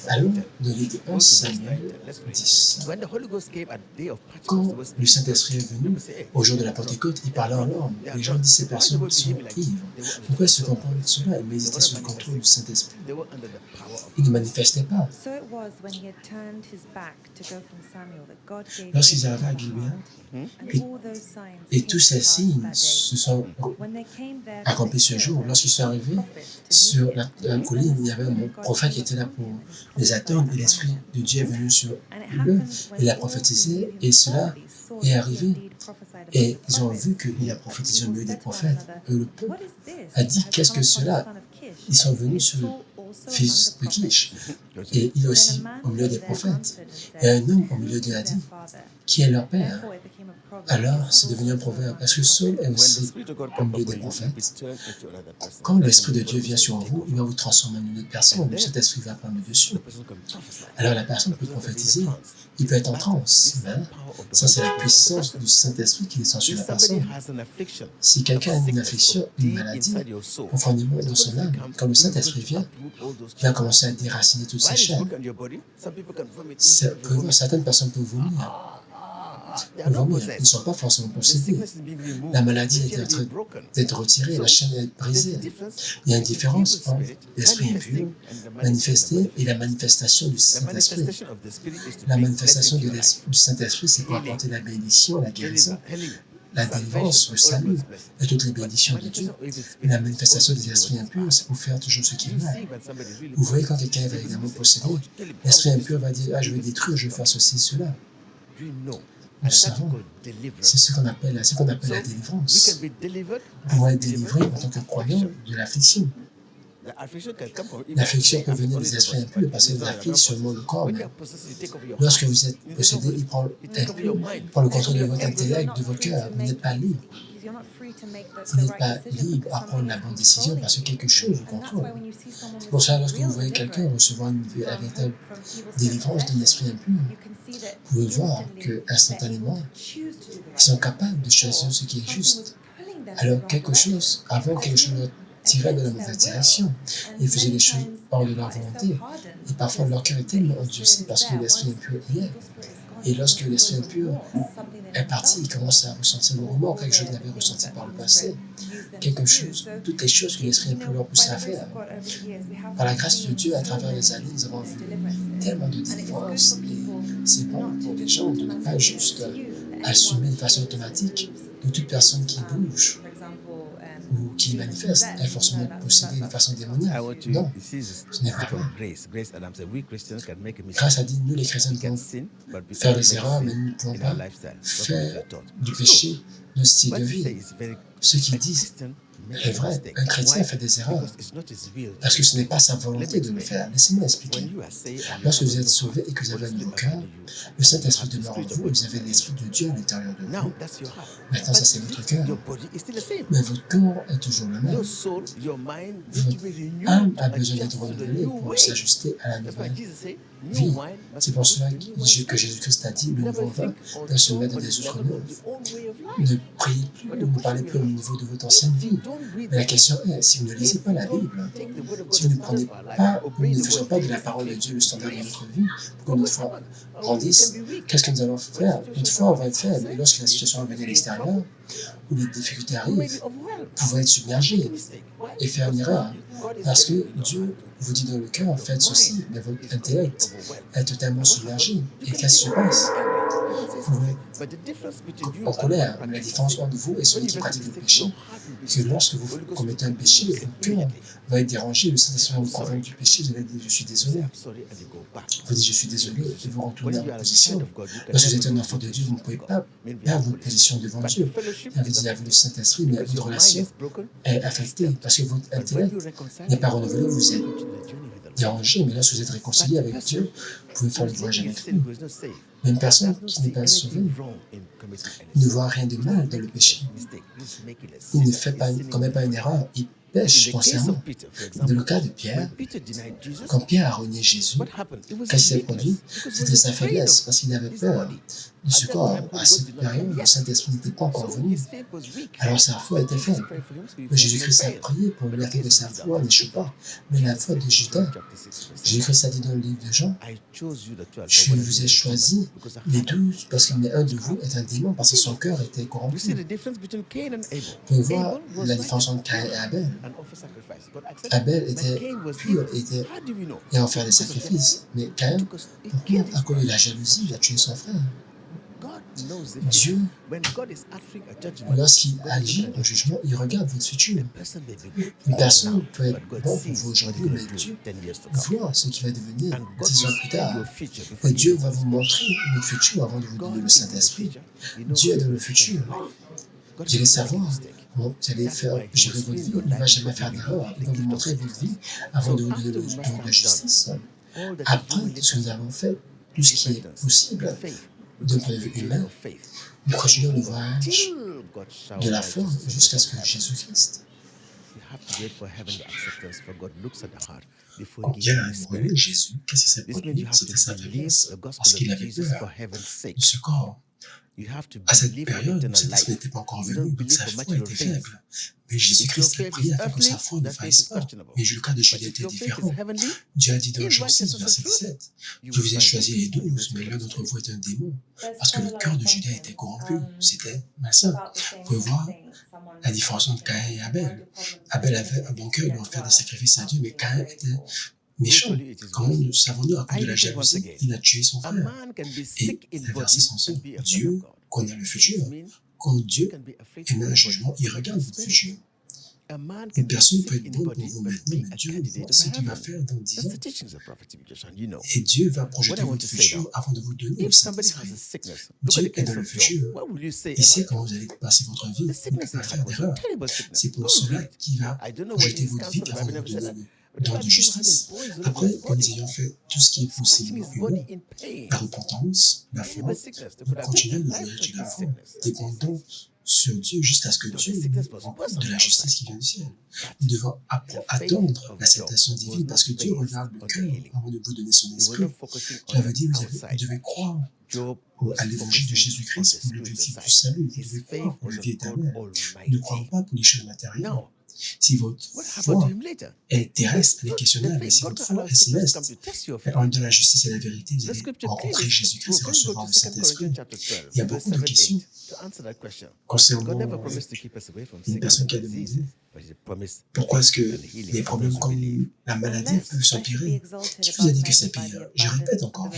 Allons dans les 1 Samuel 10. Quand le Saint-Esprit est venu au jour de la Pentecôte, il parlait en langue. Les gens disent ces personnes sont ivres. Pourquoi ils se comprennent de cela? Ils méditaient sous le contrôle du Saint-Esprit. Ils ne manifestaient pas. Lorsqu'ils arrivaient à Gilbert, et tous ces signes se sont accomplis ce jour. Lorsqu'ils sont arrivés sur la colline, il y avait un prophète qui était là pour les attendre, et l'Esprit de Dieu est venu sur eux. Il a prophétisé, et cela est arrivé. Et ils ont vu qu'il a prophétisé au milieu des prophètes. Et le peuple a dit, qu'est-ce que cela? Ils sont venus sur le fils de Kish. Et il est aussi au milieu des prophètes. Et un homme au milieu de Hadi, qui est leur père. Alors, c'est devenu un proverbe. Est-ce que Saul est aussi au milieu des prophètes? Quand l'Esprit de Dieu vient sur vous, il va vous transformer en une autre personne. Cet esprit va prendre le dessus. Alors, la personne peut prophétiser. Il peut être en transe. Hein? Ça, c'est la puissance du Saint-Esprit qui descend sur la personne. Si quelqu'un a une affliction, une maladie, profondément dans son âme, quand le Saint-Esprit vient, il va commencer à déraciner toutes ces chaînes. Certaines personnes peuvent vomir. Ils ne sont pas forcément possédés. La maladie est en train d'être retirée, la chaîne est brisée. Il y a une différence entre l'esprit impur, manifesté, et la manifestation du Saint-Esprit. La manifestation du Saint-Esprit, c'est pour apporter la bénédiction, la guérison, la délivrance, le salut et toutes les bénédictions de Dieu. Et la manifestation des esprits impurs, c'est pour faire toujours ce qu'il veut. Vous voyez, quand quelqu'un est véritablement possédé, l'esprit impur va dire, ah, je vais détruire, je vais faire ceci, cela. Nous savons, c'est ce qu'on appelle la délivrance. Vous pouvez être délivré en tant que croyant de l'affliction. L'affliction peut venir des esprits impurs parce qu'elle afflige seulement le corps. Mais lorsque vous êtes possédé, il prend le contrôle de votre intellect, de votre cœur. Vous n'êtes pas libre. Vous n'êtes pas libre à prendre la bonne décision parce que quelque chose vous contrôle. C'est pour ça, lorsque vous voyez quelqu'un recevoir une véritable délivrance d'un esprit impur, vous pouvez voir qu'instantanément, ils sont capables de choisir ce qui est juste. Alors avant quelque chose leur tirait dans la mauvaise direction. Ils faisaient des choses hors de leur volonté. Et parfois leur cœur est tellement endurci parce que l'esprit impur y est. Et lorsque l'esprit impur est parti, il commence à ressentir le remords, quelque chose qu'il avait ressenti par le passé, toutes les choses que l'esprit impur leur poussait à faire. Par la grâce de Dieu, à travers les années, nous avons vu tellement de délivrances. Et c'est bon pour les gens de ne pas juste assumer de façon automatique que toute personne qui bouge ou qui manifeste est forcément possédée de façon démoniaque. Non, ce n'est pas vrai. Grâce à Dieu, nous les chrétiens, nous pouvons faire des erreurs, mais nous ne pouvons pas faire du péché notre style de vie. Ce qu'ils disent est vrai. Un chrétien fait des erreurs parce que ce n'est pas sa volonté de le faire. Laissez-moi expliquer. Lorsque vous êtes sauvé et que vous avez un nouveau cœur, le Saint-Esprit demeure en vous et vous avez l'Esprit de Dieu à l'intérieur de vous. Maintenant, ça c'est votre cœur. Mais votre corps est toujours le même. Votre âme a besoin d'être renouvelée pour s'ajuster à la nouvelle vie. C'est pour cela que Jésus-Christ a dit, le nouveau vin doit se mettre des autres neuves. Ne priez plus, ne parlez plus au niveau de votre ancienne vie. Mais la question est, si vous ne lisez pas la Bible, si vous ne prenez pas, nous ne faisons pas de la parole de Dieu le standard de notre vie, pour que notre foi grandisse, qu'est-ce que nous allons faire? Notre foi va être faible. Et lorsque la situation va venir à l'extérieur, où les difficultés arrivent, vous pouvez être submergé et faire une erreur. Parce que Dieu vous dit dans le cœur, faites ceci, mais votre intellect est totalement submergé. Et qu'est-ce qui se passe? Vous êtes en colère. Mais la différence entre vous et celui qui pratique le péché, c'est que lorsque vous commettez un péché, votre cœur va être dérangé, le Saint-Esprit va vous convaincre du péché, vous allez dire, je suis désolé. Vous dites, je suis désolé, et vous retournez à votre position. Lorsque vous êtes un enfant de Dieu, vous ne pouvez pas perdre votre position devant Dieu. Vous avez dit, avec le Saint-Esprit, mais votre relation est affectée, parce que votre intellect n'est pas renouvelé, vous êtes dérangé, mais lorsque vous êtes réconcilié avec Dieu, vous pouvez faire le voyage avec lui. Mais une personne qui n'est pas sauvée ne voit rien de mal dans le péché. Il ne commet pas une erreur, il pêche consciemment. Dans le cas de Pierre, quand Pierre a renié Jésus, qu'est-ce qui s'est produit? C'était sa faiblesse, parce qu'il avait peur de ce corps. À cette période, le Saint-Esprit n'était pas encore venu. Alors sa foi était faible. Mais Jésus-Christ a prié pour lui afin que sa foi n'échoue pas. Mais la foi de Judas, Jésus-Christ a dit dans le livre de Jean, je vous ai choisi, les 12, parce qu'il y en a un de vous est un démon, parce que son cœur était corrompu. Vous pouvez voir la différence entre Caïn et Abel. Abel était pur et a offert des sacrifices. Mais Caïn, pourquoi? À cause de la jalousie, il a tué son frère. Dieu, lorsqu'il agit en jugement, il regarde votre futur. Une personne peut être bonne pour vous aujourd'hui, mais Dieu voit ce qui va devenir 10 ans plus tard. Et Dieu va vous montrer le futur avant de vous donner le Saint-Esprit. Dieu est dans le futur. Vous allez savoir, bon, vous allez gérer votre vie, il ne va jamais faire d'erreur. Il va vous montrer votre vie avant de vous donner le don de justice. Après tout ce que nous avons fait, tout ce qui est possible, d'un point de vue humain, nous continuons le voyage de la foi jusqu'à ce que Jésus-Christ. Dieu a amoureux Jésus. Qu'est-ce qui s'est produit? C'était sa faiblesse, parce qu'il avait peur de ce corps. À cette période, le Saint-Esprit n'était pas encore venu, donc sa foi était faible. Mais Jésus-Christ a prié afin que sa foi ne faille pas. Mais le cas de Judas était différent. Dieu a dit dans Jean 6, verset 17, « Je vous ai choisi les 12, mais l'un d'entre vous est un démon. » Parce que le cœur de Judas était corrompu. C'était malsain. Vous pouvez voir la différence entre Caïn et Abel. Abel avait un bon cœur, il doit faire des sacrifices à Dieu, mais Caïn était méchant. Comment nous savons-nous à cause de la jalousie? Il a tué son frère et il a versé son sang. Dieu connaît le futur. Quand Dieu émet un jugement, il regarde votre futur. Une personne peut être bonne pour vous maintenant, mais Dieu voit ce qu'il va faire dans 10 ans. Et Dieu va projeter votre futur avant de vous donner le Saint-Esprit. Dieu est dans le futur. Il sait comment vous allez passer votre vie. Il ne peut pas faire d'erreur. C'est pour cela qu'il va projeter votre vie avant de vous donner le don de justice. Après que nous ayons fait tout ce qui est possible humain, la repentance, la foi, nous continuons le voyage de la foi, dépendant sur Dieu jusqu'à ce que Dieu nous rencontre de la justice qui vient du ciel. Nous devons attendre l'acceptation divine parce que Dieu regarde le cœur avant de vous donner son esprit. Cela veut dire que vous devez croire à l'évangile de Jésus-Christ pour l'objectif du salut. Vous devez croire pour la vie éternelle. Ne croyez pas pour les choses matérielles. Si votre foi est terrestre, elle est questionnable, mais si votre foi est céleste, en de la justice et la vérité, vous allez rencontrer Jésus-Christ et recevoir le Saint-Esprit. Il y a beaucoup de questions concernant une personne qui a demandé pourquoi est-ce que les problèmes comme la maladie peuvent s'empirer. Qui vous a dit que c'est pire? Je répète encore,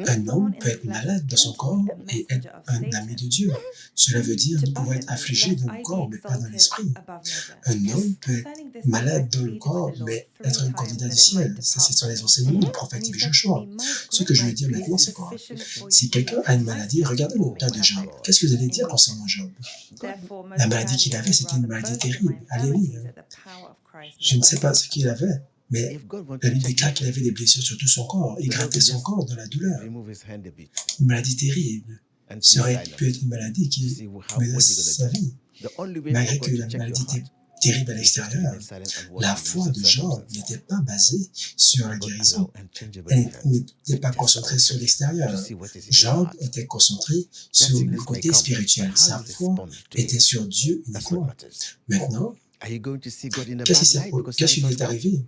un homme peut être malade dans son corps et être un ami de Dieu. Cela veut dire nous pouvons être affligés dans le corps, mais pas dans l'esprit. Un homme peut être malade dans le corps, mais être un candidat du ciel. Ça, ce sont les enseignements du prophète Joshua. Ce que je veux dire maintenant, c'est quoi? Si quelqu'un a une maladie, regardez le cas de Job. Qu'est-ce que vous allez dire concernant Job? La maladie qu'il avait, c'était une maladie terrible. Alléluia. Je ne sais pas ce qu'il avait, mais la Bible déclare qu'il avait des blessures sur tout son corps. Il grattait son corps dans la douleur. Une maladie terrible. Ça aurait pu être une maladie qui menace sa vie. Malgré que la maladie était terrible à l'extérieur, la foi de Job n'était pas basée sur la guérison. Elle n'était pas concentrée sur l'extérieur. Job était concentré sur le côté spirituel. Sa foi était sur Dieu uniquement. Maintenant, qu'est-ce qui lui est arrivé?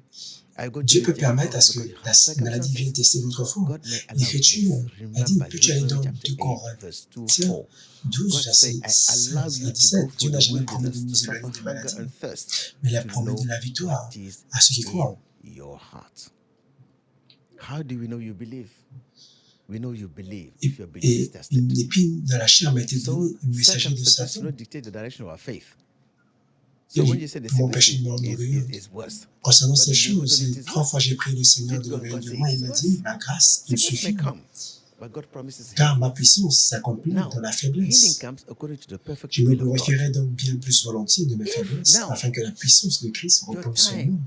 Dieu peut permettre à ce que la maladie vienne tester votre foi. L'Écriture a dit, peux-tu aller dans 2 Corinthiens 12, verset 16 à 17, Dieu n'a jamais promis de nous éloigner de maladie, mais il a promis de la victoire à ceux qui croient. Et une épine dans la chair m'a été donnée, un messager de Satan. Et mon péché de m'orgueillir. Concernant ces choses, 3 fois j'ai prié le Seigneur de revenir de moi, il m'a dit, ma grâce me suffit. Car ma puissance s'accomplit dans la faiblesse. Je me glorifierai donc bien plus volontiers de mes faiblesses, afin que la puissance de Christ repose sur nous.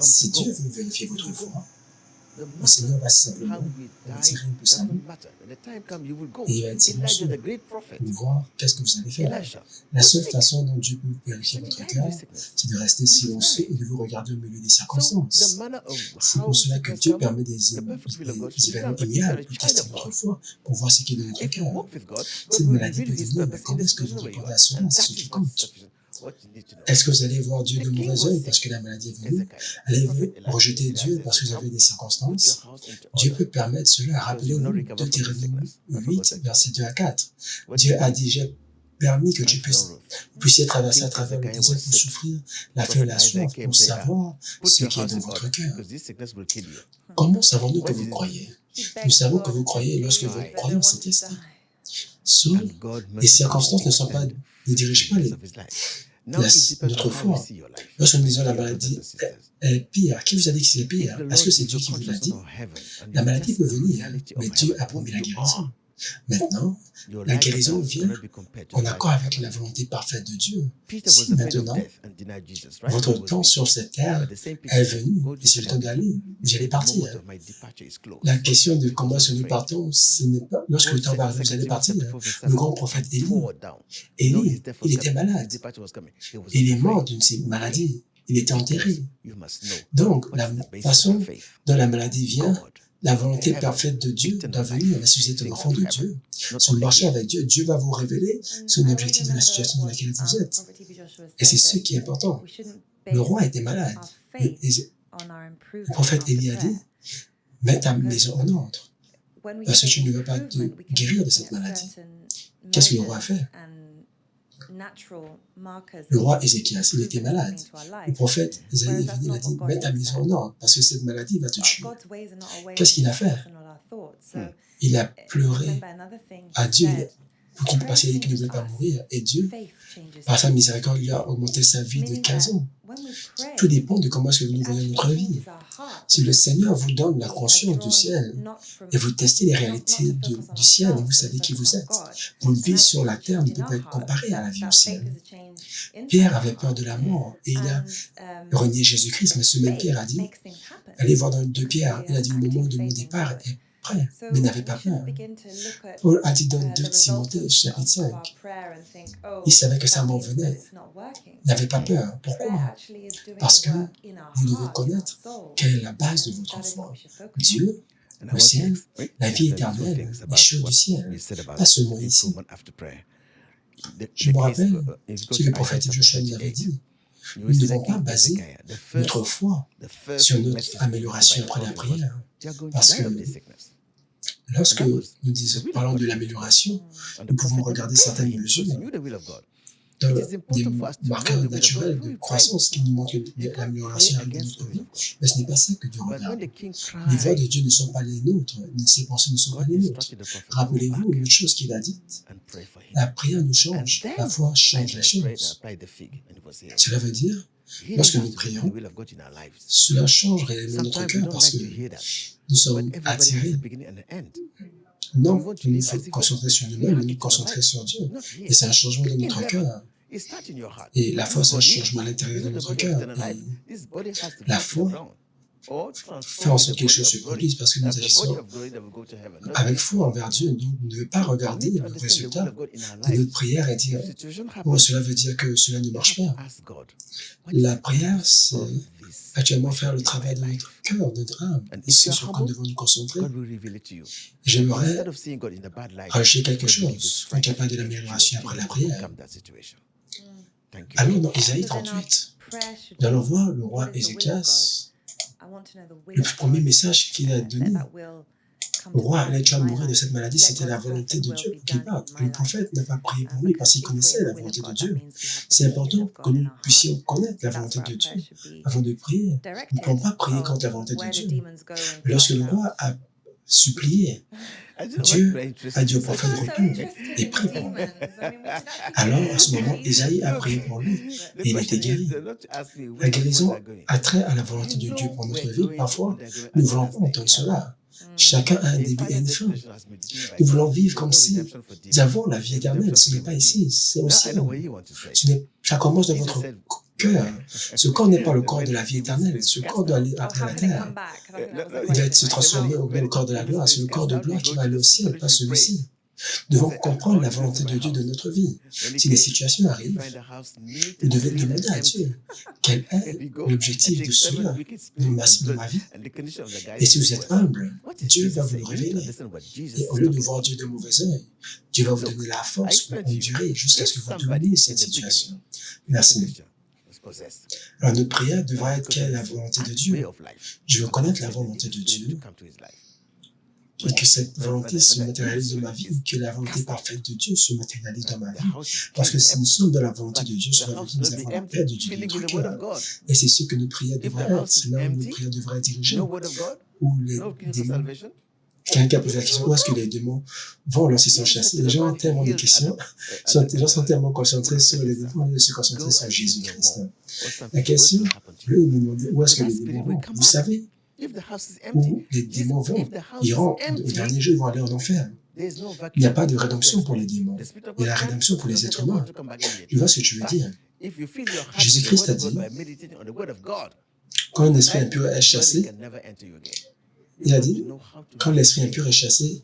Si Dieu veut vérifier votre foi, le Seigneur va simplement retirer un peu sa main et il va être silencieux pour voir qu'est-ce que vous allez faire. La seule façon dont Dieu peut vérifier votre cœur, c'est de rester silencieux et de vous regarder au milieu des circonstances. C'est pour cela que Dieu permet des événements immédiats pour tester votre foi, pour voir ce qui est dans notre cœur. Cette maladie peut venir, mais comment est-ce que vous répondez à cela? C'est ce qui compte. Est-ce que vous allez voir Dieu de mauvais œil parce que la maladie est venue? Allez-vous rejeter Dieu parce que vous avez des circonstances? Dieu peut permettre cela. Rappelez-vous Deutéronome 8, versets 2 à 4. Dieu a déjà permis que vous puissiez traverser à travers le désert pour souffrir la faim et la soif, pour savoir ce qui est dans votre cœur. Comment savons-nous que vous croyez? Nous savons que vous croyez lorsque votre croyance est testée. Sauf les circonstances ne dirigent pas notre foi. Lorsque nous disons la maladie est pire, qui vous a dit que c'est pire? Est-ce que c'est Dieu qui vous l'a dit? La maladie peut venir, mais Dieu a promis la guérison. Maintenant, la guérison vient en accord avec la volonté parfaite de Dieu. Si maintenant, votre temps sur cette terre est venu, et c'est le temps d'aller, vous allez partir. La question de comment est-ce que nous partons, ce n'est pas lorsque le temps va arriver, vous allez partir. Le grand prophète Élie, il était malade. Il est mort d'une maladie. Il était enterré. Donc, la façon dont la maladie vient, la volonté parfaite de Dieu doit venir. Si vous êtes un enfant de Dieu, si vous marchez avec Dieu, Dieu va vous révéler son objectif de la situation dans laquelle vous êtes. Et c'est ce qui est important. Le roi était malade. Le prophète Élie a dit, mets ta maison en ordre, parce que tu ne veux pas te guérir de cette maladie. Qu'est-ce que le roi a fait? Le roi Ézéchias, il était malade. Le prophète Isaïe est venu, il a dit, mets ta maison en ordre, parce que cette maladie va te tuer. Qu'est-ce qu'il a fait? Il a pleuré à Dieu parce qu'il ne voulait pas mourir. Et Dieu, par sa miséricorde, lui a augmenté sa vie de 15 ans. Tout dépend de comment est-ce que nous voyons notre vie. Si le Seigneur vous donne la conscience du ciel et vous testez les réalités du ciel et vous savez qui vous êtes, votre vie sur la terre ne peut pas être comparée à la vie au ciel. Pierre avait peur de la mort et il a renié Jésus-Christ, mais ce même Pierre a dit, allez voir dans 2 Pierre, il a dit, le moment de mon départ est prêt, mais n'avez pas peur. Paul a dit dans 2 Timothée, chapitre 5, il savait que ça m'en venait. N'avez pas peur. Pourquoi? Parce que vous devez connaître quelle est la base de votre foi. Dieu, le ciel, la vie éternelle, les choses du ciel, pas seulement ici. Je me rappelle ce que le prophète Joshua nous avait dit. Nous ne devons pas baser notre foi sur notre amélioration après la prière. Parce que lorsque nous parlons de l'amélioration, nous pouvons regarder certaines mesures dans des marqueurs naturels de croissance qui nous montrent que l'amélioration arrive dans notre vie. Mais ce n'est pas ça que Dieu regarde. Les voix de Dieu ne sont pas les nôtres, ses pensées ne sont pas les nôtres. Rappelez-vous une chose qu'il a dite. La prière nous change, la foi change les choses. Cela veut dire, lorsque nous prions, cela change réellement notre cœur parce que nous sommes attirés. Non, nous nous concentrer sur nous-mêmes, mais nous concentrer sur Dieu. Et c'est un changement de notre cœur. Et la foi, c'est un changement à l'intérieur de notre cœur. Et la foi fait en sorte que quelque chose se produise parce que nous agissons avec foi envers Dieu. Nous ne devons pas regarder le résultat de notre prière et dire « Oh, cela veut dire que cela ne marche pas ». La prière, c'est actuellement faire le travail de notre cœur, de notre âme. Et c'est sur quoi nous devons nous concentrer. J'aimerais rajouter quelque chose quand il parle de l'amélioration après la prière. Allons dans Isaïe 38. Nous allons voir le roi Ézéchias, le premier message qu'il a donné. Le roi allait déjà mourir de cette maladie, c'était la volonté de Dieu pour qu'il parte. Le prophète n'a pas prié pour lui parce qu'il connaissait la volonté de Dieu. C'est important que nous puissions connaître la volonté de Dieu avant de prier. Nous ne pouvons pas prier contre la volonté de Dieu. Lorsque le roi a supplié, Dieu a dit au prophète retourne et prie pour lui. Alors, à ce moment, Isaïe a prié pour lui et il a été guéri. La guérison a trait à la volonté de Dieu pour notre vie. Parfois, nous ne voulons pas entendre cela. Chacun a un début et une fin. Nous voulons vivre comme si nous avons la vie éternelle. Ce n'est pas ici, c'est au ciel. Ça commence dans votre cœur. Ce corps n'est pas le corps de la vie éternelle. Ce corps doit aller après la terre. Il doit se transformer au même corps de la gloire. C'est le corps de gloire qui va aller au ciel, pas celui-ci. Nous devons comprendre la volonté de Dieu de notre vie. Si des situations arrivent, vous devez demander à Dieu quel est l'objectif de cela de ma vie. Et si vous êtes humble, Dieu va vous le révéler. Et au lieu de voir Dieu de mauvais œil, Dieu va vous donner la force pour endurer jusqu'à ce que vous dominiez cette situation. Merci. Alors notre prière devra être quelle est la volonté de Dieu. Je veux connaître la volonté de Dieu. Et que cette volonté se matérialise dans ma vie, que la volonté parfaite de Dieu se matérialise dans ma vie. Parce que si nous sommes dans la volonté de Dieu, cela veut dire que nous avons la paix de Dieu dans notre cœur. Et c'est ce que nos prières devraient être. C'est là où nos prières devraient être dirigées. Où les démons... Quelqu'un a posé la question, où est-ce que les démons vont lorsqu'ils sont chassés? Les gens ont tellement de questions, les gens sont tellement concentrés sur les démons, ils se concentrer sur Jésus-Christ. La question, je vais me demander, où est-ce que les démons vont? Vous savez où les démons vont, ils iront, au dernier jour, ils vont aller en enfer. Il n'y a pas de rédemption pour les démons. Il y a la rédemption pour les êtres humains. Tu vois ce que tu veux dire? Jésus-Christ a dit, quand un esprit impur est chassé, il a dit, quand l'esprit impur est chassé,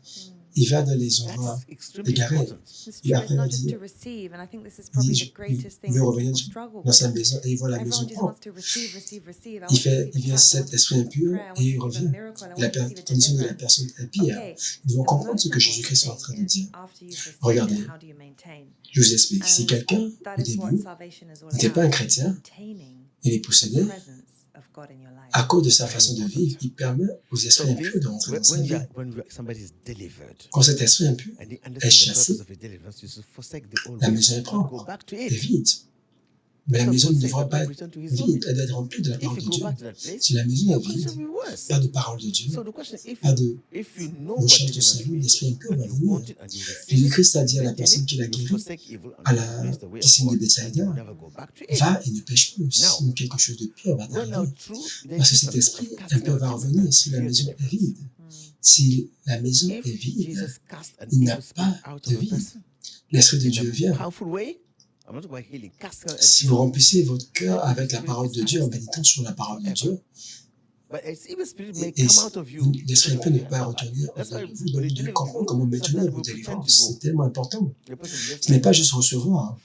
il va dans les endroits égarés. Et après, il dit, il veut revenir dans sa maison et il voit la maison propre. Il vient cet esprit impur et il revient. Et la condition de la personne est pire. Nous devons comprendre ce que Jésus-Christ est en train de dire. Regardez, je vous explique. Si quelqu'un, au début, n'était pas un chrétien, il est possédé, à cause de sa façon de vivre, il permet aux esprits impurs de rentrer dans sa vie. Quand cet esprit impur est chassé, la maison est propre, est vide. Mais la maison ne devra pas être vide, elle doit être remplie de la parole de Dieu. Si la maison est vide, pas de parole de Dieu, pas de recherche de salut, l'esprit impur va venir. Jésus-Christ a dit à la personne qui l'a guéri, à la piscine de Bethsaïda, va et ne pêche plus, sinon quelque chose de pire va t'arriver. Parce que cet esprit impur va revenir si la maison est vide. Si la maison est vide, il n'a pas de vie. L'esprit de Dieu vient. Si vous remplissez votre cœur avec la parole de Dieu, en méditant sur la parole de Dieu, Et l'esprit impur ne peut pas retourner au de vous. Donc, vous devez comprendre comment maintenir vos délivrances. C'est tellement important. Ce n'est pas juste recevoir.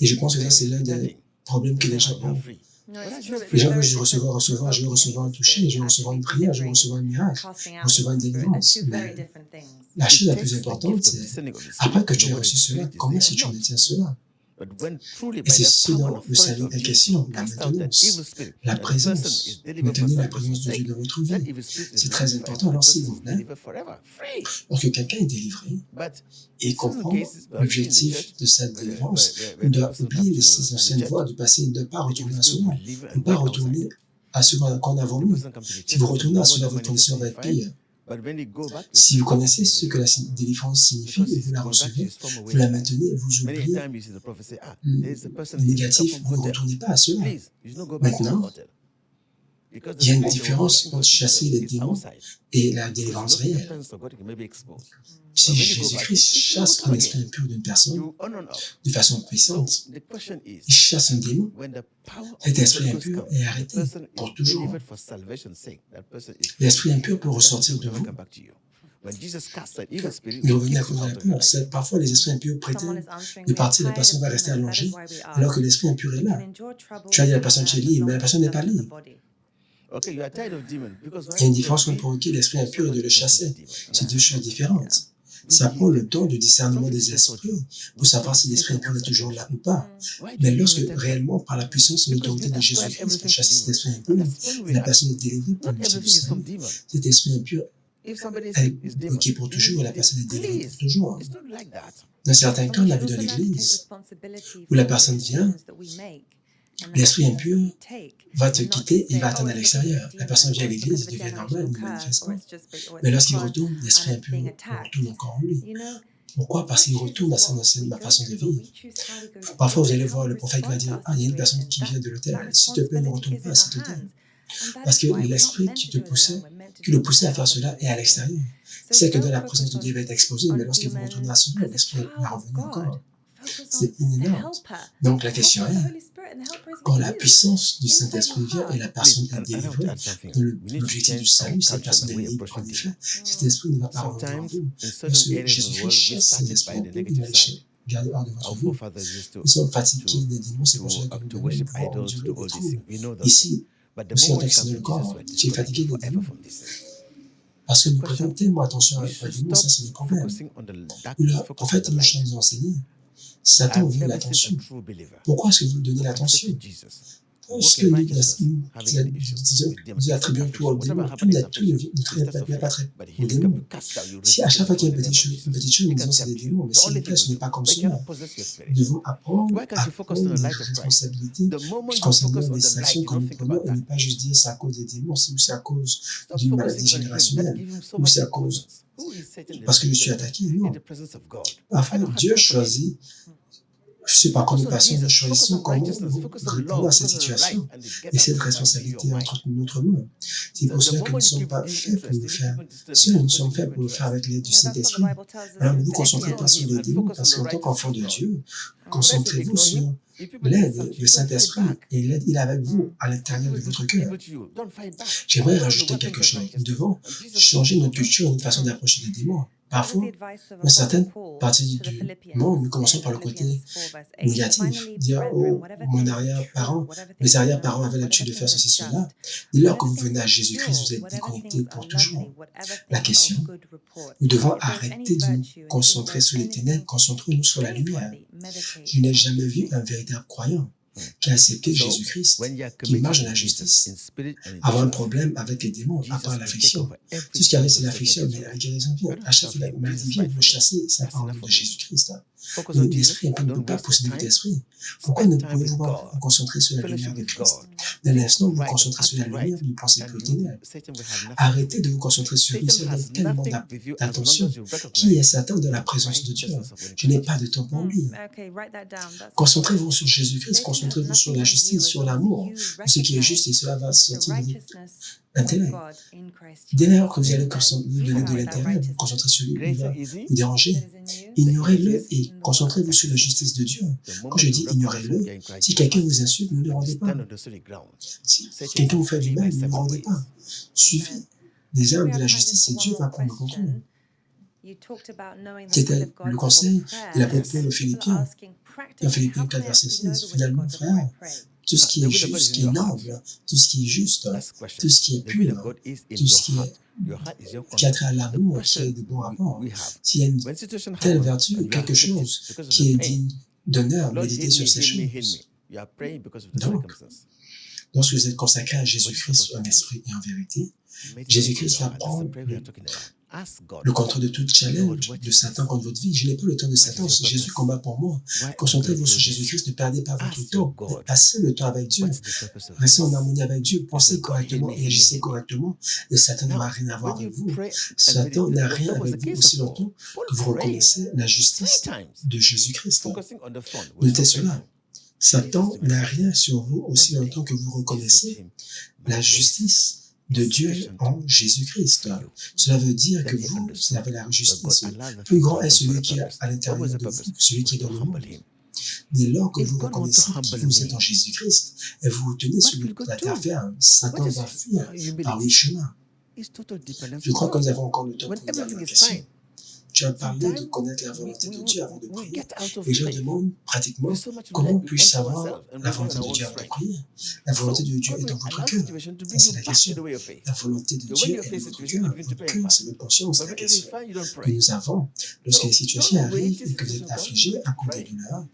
Et je pense que ça, c'est l'un des problèmes que les gens ont. Les gens veulent juste recevoir, je veux recevoir un toucher, je veux recevoir une prière, je veux recevoir un miracle, recevoir une délivrance. Mais la chose la plus importante, c'est après que tu as reçu cela, comment est-ce que tu maintiens cela? Et c'est ce dont le salut est question, la maintenance, la présence. Maintenez la présence de Dieu dans votre vie. C'est très important. Alors, s'il vous plaît, lorsque quelqu'un est délivré et comprend l'objectif de cette délivrance, il doit oublier ses anciennes voies du passé, il ne doit pas retourner à cela. Il ne doit pas retourner à ce qu'on a voulu. Si vous retournez à cela, votre condition va être pire. Si vous connaissez ce que la délivrance signifie et vous la recevez, vous la maintenez, vous oubliez le négatif, vous ne retournez pas à cela. Maintenant, il y a une différence entre chasser les démons et la délivrance réelle. Si Jésus-Christ chasse un esprit impur d'une personne de façon puissante, il chasse un démon, cet esprit impur est arrêté pour toujours. L'esprit impur peut ressortir de vous. Il revient à cause de la peur. Parfois, les esprits impurs prétendent de partir, la personne va rester allongée, alors que l'esprit impur est là. Tu as dit à la personne, tu es libre, mais la personne n'est pas libre. Il y a une différence entre provoquer l'esprit impur et de le chasser. C'est deux choses différentes. Ça prend le temps de discernement des esprits pour savoir si l'esprit impur est toujours là ou pas. Mais lorsque réellement, par la puissance et l'autorité de Jésus-Christ, vous chassez cet esprit impur, et la personne est délivrée par le Jésus, cet esprit impur est bloqué pour toujours et la personne est délivrée pour toujours. Dans certains cas, on a vu dans l'Église où la personne vient, l'esprit impur va te quitter et il va attendre à l'extérieur. La personne vient à l'église, il devient normal, il ne manifeste pas. Mais lorsqu'il retourne, l'esprit impur retourne encore en lui. Pourquoi? Parce qu'il retourne à son ancienne façon de vivre. Parfois, vous allez voir le prophète qui va dire, ah, il y a une personne qui vient de l'autel, s'il te plaît, ne retourne pas à cet autel. Parce que l'esprit qui le poussait à faire cela est à l'extérieur. C'est que dans la présence de Dieu va être exposé, mais lorsqu'il vous retourne à cela, l'esprit va revenir encore. C'est énorme. Donc, la question est, quand la puissance du Saint-Esprit vient et la personne est délivrée, l'objectif du salut, c'est la personne est libre. En effet, cet esprit ne va pas revenir en vous. Parce que Jésus-Christ chasse cet esprit, il va le garder hors de votre vie. Nous sommes fatigués des démons, c'est pour cela que nous devons pouvoir Dieu le retrouve. Ici, aussi en tant que c'est dans le corps, tu es fatigué des démons. Parce que nous prêtons tellement attention à les démons, ça c'est le problème. Le prophète nous a enseigné. Satan veut l'attention. Pourquoi est-ce que vous lui donnez l'attention? Parce que nous attribuons tout au démon. Tout n'est pas très au démon. Si à chaque fois qu'il y a une petite chose, nous disons que c'est des démons, mais s'il vous plaît, ce n'est pas comme cela. Nous devons apprendre à prendre les responsabilités concernant les actions que nous prenons et ne pas juste dire c'est à cause des démons, ou c'est à cause d'une maladie générationnelle, ou c'est à cause parce que je suis attaqué. Non. Parfois, Dieu choisit. Je ne sais pas comment nous choisissons comment répondre à cette situation et cette responsabilité entre notre main. C'est pour cela que nous ne sommes pas faits pour le faire. Seuls nous sommes faits pour le faire avec l'aide du Saint-Esprit. Alors ne vous concentrez pas sur les démons, parce qu'en tant qu'enfant de Dieu, concentrez-vous sur l'aide du Saint-Esprit et l'aide, il est avec vous à l'intérieur de votre cœur. J'aimerais rajouter quelque chose. Nous devons changer notre culture et notre façon d'approcher les démons. Parfois, dans certaines parties du monde, nous commençons par le côté négatif, dire oh, mon arrière-parent, mes arrière-parents avaient l'habitude de faire ceci, cela. Dès lors que vous venez à Jésus-Christ, vous êtes déconnecté pour toujours. La question, nous devons arrêter de nous concentrer sur les ténèbres, concentrons-nous sur la lumière. Je n'ai jamais vu un véritable croyant qui a accepté Jésus-Christ, qui marche dans la justice, avoir un problème avec les démons, à part l'affliction. Tout ce qu'il y avait, c'est l'affliction, mais la guérison vient. À chaque fois que la maladie vient, vous chassez, c'est la parole de Jésus-Christ. L'esprit ne peut pas posséder votre esprit. Pourquoi ne pouvez-vous pas vous concentrer sur la lumière de Christ? Dans l'instant où vous vous concentrez sur la lumière, vous ne pensez plus aux ténèbres. Arrêtez de vous concentrer sur lui, ça donne tellement d'attention. Qui est Satan dans la présence de Dieu? Je n'ai pas de temps pour lui. Concentrez-vous sur Jésus-Christ, concentrez-vous sur la justice, sur l'amour, ce qui est juste, et cela va sortir de vous. intérêt. Dès lors que vous allez vous donner de l'intérêt, vous concentrez sur lui, il va vous déranger. Ignorez-le et concentrez-vous sur la justice de Dieu. Quand je dis ignorez-le, si quelqu'un vous insulte, ne le rendez pas. Si quelqu'un vous fait du mal, ne le rendez pas. Suivez les armes de la justice et Dieu va prendre le contrôle. C'était le conseil de l'apôtre Paul aux Philippiens. Dans Philippiens 4, verset 6, finalement, frère, tout ce qui est juste, ce qui est noble, tout ce qui est juste, tout ce qui est pur, tout ce qui a trait à l'amour, qui est de bon rapport, s'il y a une telle vertu ou quelque chose qui est digne d'honneur, méditez sur ces choses. Donc, lorsque vous êtes consacré à Jésus-Christ en esprit et en vérité, Jésus-Christ va prendre le contrôle de tout challenge de Satan contre votre vie. Je n'ai pas le temps de Satan, c'est Jésus combat pour moi. Concentrez-vous sur Jésus-Christ, ne perdez pas votre temps. Passez le temps avec Dieu. Restez en harmonie avec Dieu, pensez correctement et agissez correctement. Et Satan n'a rien à voir avec vous. Satan n'a rien avec vous aussi longtemps que vous reconnaissez la justice de Jésus-Christ. Notez cela. Satan n'a rien sur vous aussi longtemps que vous reconnaissez la justice de Dieu en Jésus-Christ. Cela veut dire que vous avez la justice. Plus grand est celui qui est à l'intérieur de vous que celui qui est dans le monde. Dès lors que vous reconnaissez qui vous êtes en Jésus-Christ et vous vous tenez sur la terre ferme, Satan va fuir par les chemins. Je crois que nous avons encore le temps pour une dernière question. Tu as parlé de connaître la volonté de Dieu avant de prier. Et je demande pratiquement comment puis-je savoir la volonté de Dieu avant de prier. La volonté de Dieu est dans votre cœur. Ça, c'est la question. La volonté de Dieu est dans votre cœur. Votre cœur, c'est votre conscience, c'est la question que nous avons. Lorsque les situations arrivent et que vous êtes affligé à cause des douleurs,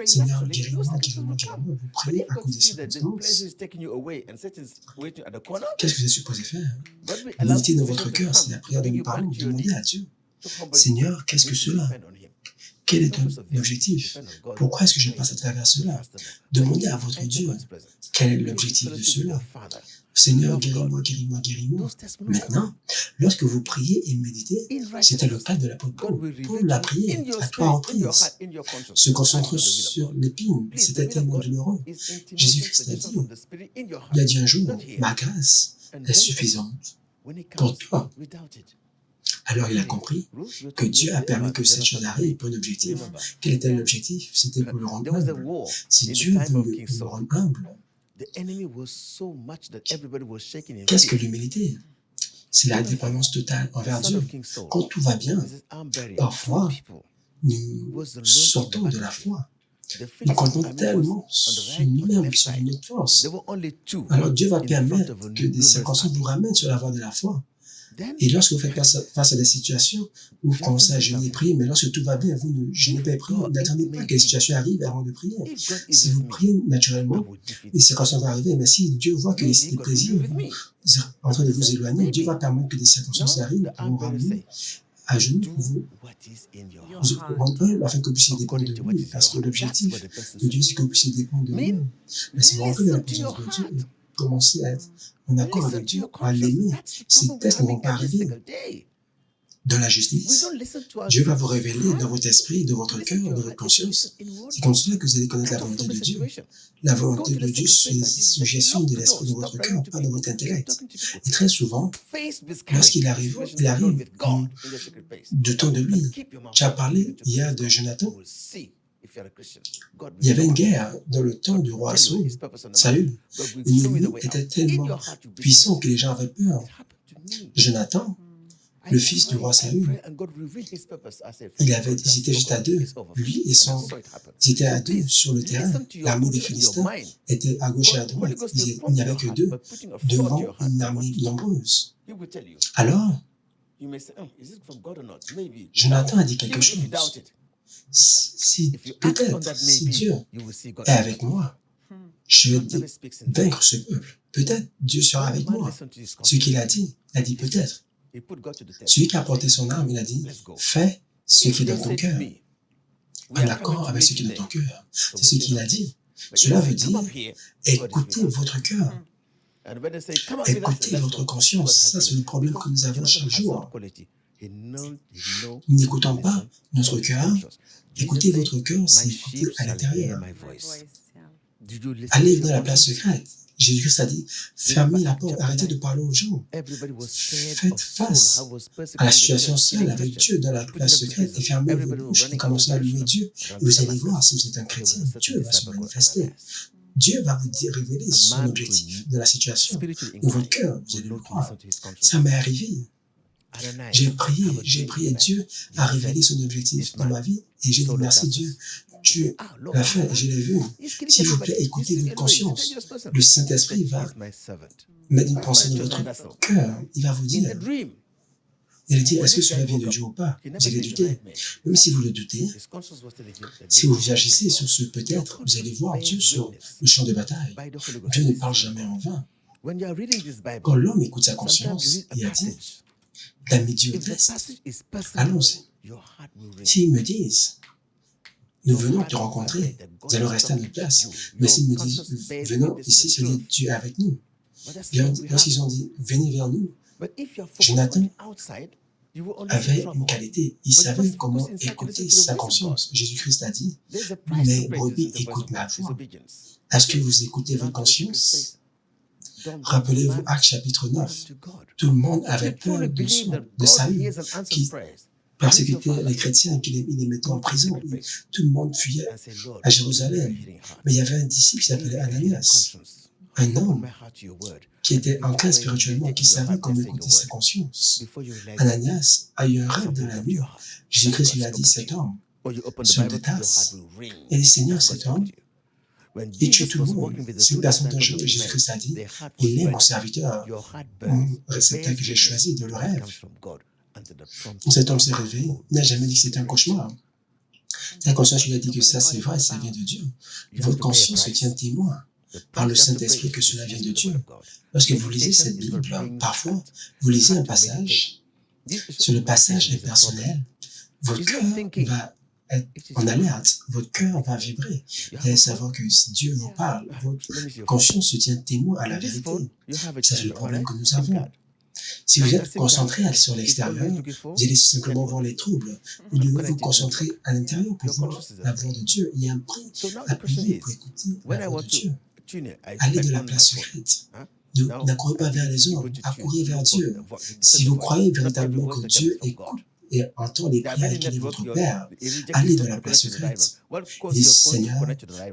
Seigneur, guéris-moi, guéris-moi, guéris-moi. Vous priez à cause des circonstances. Qu'est-ce que vous êtes supposé faire? Méditez dans votre cœur, c'est la prière de nos parents. Demandez à Dieu. Seigneur, qu'est-ce que cela? Quel est ton objectif? Pourquoi est-ce que je passe à travers cela? Demandez à votre Dieu quel est l'objectif de cela. Seigneur, guéris-moi, guéris-moi, guéris-moi. Maintenant, lorsque vous priez et méditez, c'était le cas de l'apôtre Paul. Paul l'a prié à 3 reprises. Se concentrer sur l'épine, c'était tellement douloureux. Jésus-Christ a dit un jour, ma grâce est suffisante pour toi. Alors il a compris que Dieu a permis que cette chose arrive pour un objectif. Quel était l'objectif? C'était pour le rendre humble. Si Dieu veut le rendre humble, qu'est-ce que l'humilité? C'est la dépendance totale envers Dieu. Quand tout va bien, parfois, nous sortons de la foi. Nous comptons tellement sur nous-mêmes, sur notre force. Alors Dieu va permettre que des circonstances vous ramènent sur la voie de la foi. Et lorsque vous faites face à des situations où vous commencez à jeûner et prier, mais lorsque tout va bien, vous ne jeûnez pas et priez, n'attendez pas que les situations arrivent avant de prier. Si vous priez naturellement, les circonstances vont arriver, mais si Dieu voit que les plaisirs sont en train de vous éloigner, Dieu va permettre que des circonstances arrivent pour vous ramener à genoux pour vous rendre afin que vous puissiez dépendre de lui, parce que l'objectif de Dieu, c'est que vous puissiez dépendre de lui. Mais si vous rentrez dans la présence de Dieu, commencer à être en accord avec Dieu, à l'aimer, ces tests ne vont pas arriver. Dans la justice, Dieu va vous révéler dans votre esprit, dans votre cœur, dans votre conscience. C'est comme cela que vous allez connaître la volonté de Dieu. La volonté de Dieu, c'est la suggestion de l'esprit dans votre cœur, pas dans votre intellect. Et très souvent, lorsqu'il arrive du temps de lui. Tu as parlé hier de Jonathan. Il y avait une guerre dans le temps du roi Saül. L'ennemi était tellement puissant que les gens avaient peur. Jonathan, le fils du roi Saül, ils étaient juste à deux. Lui et ils étaient à deux sur le terrain. L'armée des Philistins était à gauche et à droite. Il n'y avait que deux devant une armée nombreuse. Alors, Jonathan a dit quelque chose. Peut-être, si Dieu est avec moi, je vais vaincre ce peuple. Peut-être Dieu sera avec moi. Ce qu'il a dit peut-être. Celui qui a porté son arme, il a dit, fais ce qui est dans ton cœur. En accord avec ce qui est dans ton cœur. C'est ce qu'il a dit. Cela veut dire, écoutez votre cœur. Écoutez votre conscience. Ça, c'est le problème que nous avons chaque jour. Nous n'écoutons pas notre cœur. Écoutez votre cœur, c'est écouter à l'intérieur. Allez dans la place secrète Jésus-Christ a dit, fermez la porte, arrêtez de parler aux gens. Faites face à la situation seule avec Dieu dans la place secrète et fermez vos bouches et commencez à louer Dieu. Et vous allez voir, si vous êtes un chrétien, Dieu va se manifester. Dieu va vous révéler son objectif de la situation. Dans votre cœur, vous allez le croire. Ça m'est arrivé. J'ai prié, Dieu a révélé son objectif dans ma vie et j'ai dit merci Dieu, tu l'as fait, je l'ai vu. S'il vous plaît, écoutez votre conscience. Le Saint-Esprit va mettre une pensée dans votre cœur. Il va vous dire, il dit, est-ce que cela vient de Dieu ou pas? Vous allez douter. Même si vous le doutez, si vous agissez sur ce peut-être, vous allez voir Dieu sur le champ de bataille. Dieu ne parle jamais en vain. Quand l'homme écoute sa conscience, il a dit, la médiocrité, allons-y. S'ils me disent, nous venons te rencontrer, nous allons rester à notre place. Mais s'ils me disent, venons ici, c'est Dieu avec nous. Bien, lorsqu'ils ont dit, venez vers nous, Jonathan avait une qualité. Il savait comment écouter sa conscience. Jésus-Christ a dit, mes brebis écoutent ma voix. Est-ce que vous écoutez votre conscience? Rappelez-vous, Actes chapitre 9, tout le monde avait peur de Saül, qui persécutait les chrétiens, qui les mettait en prison. Tout le monde fuyait à Jérusalem. Mais il y avait un disciple qui s'appelait Ananias, un homme qui était enclin spirituellement, qui savait comment écouter sa conscience. Ananias a eu un rêve de la nuit. Jésus-Christ lui a dit, cet homme se détasse. Et le Seigneur, cet homme, il tue tout le monde. C'est une personne d'un jour, Jésus-Christ a dit, il est mon serviteur, mon réceptacle que j'ai choisi de le rêve. Cet homme s'est réveillé, il n'a jamais dit que c'était un cauchemar. La conscience lui a dit que ça c'est vrai, ça vient de Dieu. Votre conscience se tient témoin par le Saint-Esprit que cela vient de Dieu. Lorsque vous lisez cette Bible, parfois, vous lisez un passage, sur le passage est personnel, votre cœur va être en alerte, votre cœur va vibrer. Vous allez savoir que si Dieu vous parle, votre conscience se tient témoin à la vérité. Ça, c'est le problème que nous avons. Si vous êtes concentré sur l'extérieur, vous allez simplement voir les troubles. Vous devez vous concentrer à l'intérieur pour voir la voix de Dieu. Il y a un prix à payer pour écouter la voix de Dieu. Allez de la place secrète. N'accourez pas vers les hommes, accourez vers Dieu. Si vous croyez véritablement que Dieu écoute et entend les prières et qu'il est votre Père, allez dans la place secrète. Dites, Seigneur,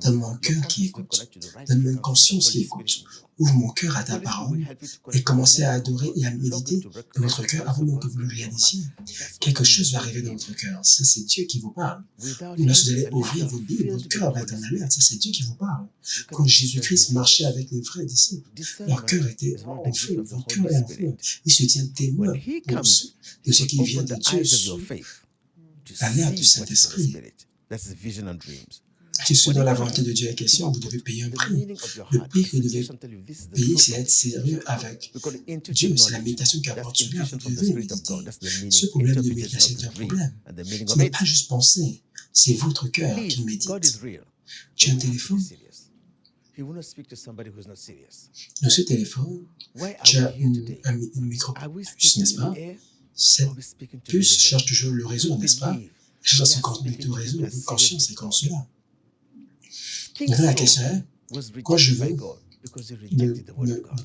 donne-moi un cœur qui écoute, donne-moi une conscience qui écoute. Ouvre mon cœur à ta parole et commencez à adorer et à méditer dans votre cœur avant même que vous le réalisiez. Quelque chose va arriver dans votre cœur. Ça, c'est Dieu qui vous parle. Et lorsque vous allez ouvrir votre Bible, votre cœur va être en alerte. Ça, c'est Dieu qui vous parle. Quand Jésus-Christ marchait avec les vrais disciples, leur cœur était en feu. Leur cœur est en feu. Ils se tiennent témoins de ce qui vient de Dieu sous l'alerte du Saint-Esprit. Si ce dans la volonté de Dieu est question, vous devez payer un prix. Le prix que vous devez payer, c'est être sérieux avec Dieu. C'est la méditation qui apporte cela. Vous devez méditer. Ce problème de méditation est un problème. Ce n'est pas juste penser, c'est votre cœur qui médite. Tu as un téléphone. Dans ce téléphone, tu as une micro-puce, n'est-ce pas? Cette puce cherche toujours le réseau, n'est-ce pas? Elle cherche à se connecter au réseau. Votre conscience est comme cela. Maintenant, la question est, quand je veux me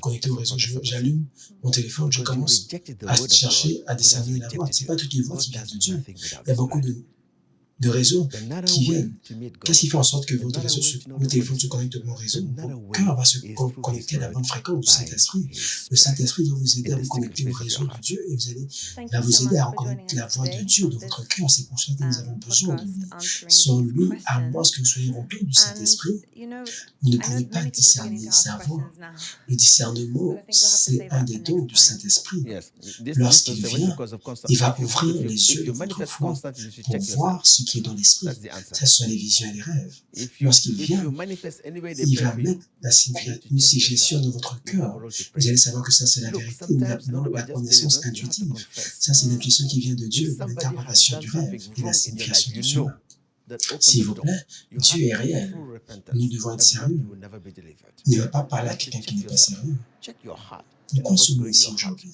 connecter au réseau, j'allume mon téléphone, je commence à chercher à discerner la voix. Ce n'est pas toutes les voix qui viennent de Dieu. Il y a beaucoup de réseaux qui viennent. Qu'est-ce qui fait en sorte que votre téléphone se connecte au bon réseau? Votre cœur va se connecter à la bonne fréquence du Saint-Esprit. Le Saint-Esprit va vous aider à vous connecter au réseau de Dieu et va vous aider à reconnaître la voix de Dieu dans votre cœur. C'est pour ça que nous avons besoin de lui. Sans lui, à moins que vous soyez remplis du Saint-Esprit, vous ne pouvez pas discerner sa voix. Le discernement, c'est un des dons du Saint-Esprit. Lorsqu'il vient, il va ouvrir les yeux de votre foi pour voir ce qui est dans l'esprit. Ça, ce sont les visions et les rêves. Lorsqu'il vient, il va mettre une suggestion dans votre cœur. Vous allez savoir que ça, c'est la vérité. Maintenant, la connaissance intuitive. Ça, c'est l'intuition qui vient de Dieu, l'interprétation du rêve et la signification de cela. S'il vous plaît, Dieu est réel. Nous devons être sérieux. Ne va pas parler à quelqu'un qui n'est pas sérieux. De quoi sommes-nous ici aujourd'hui?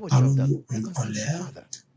Parlons-nous en l'air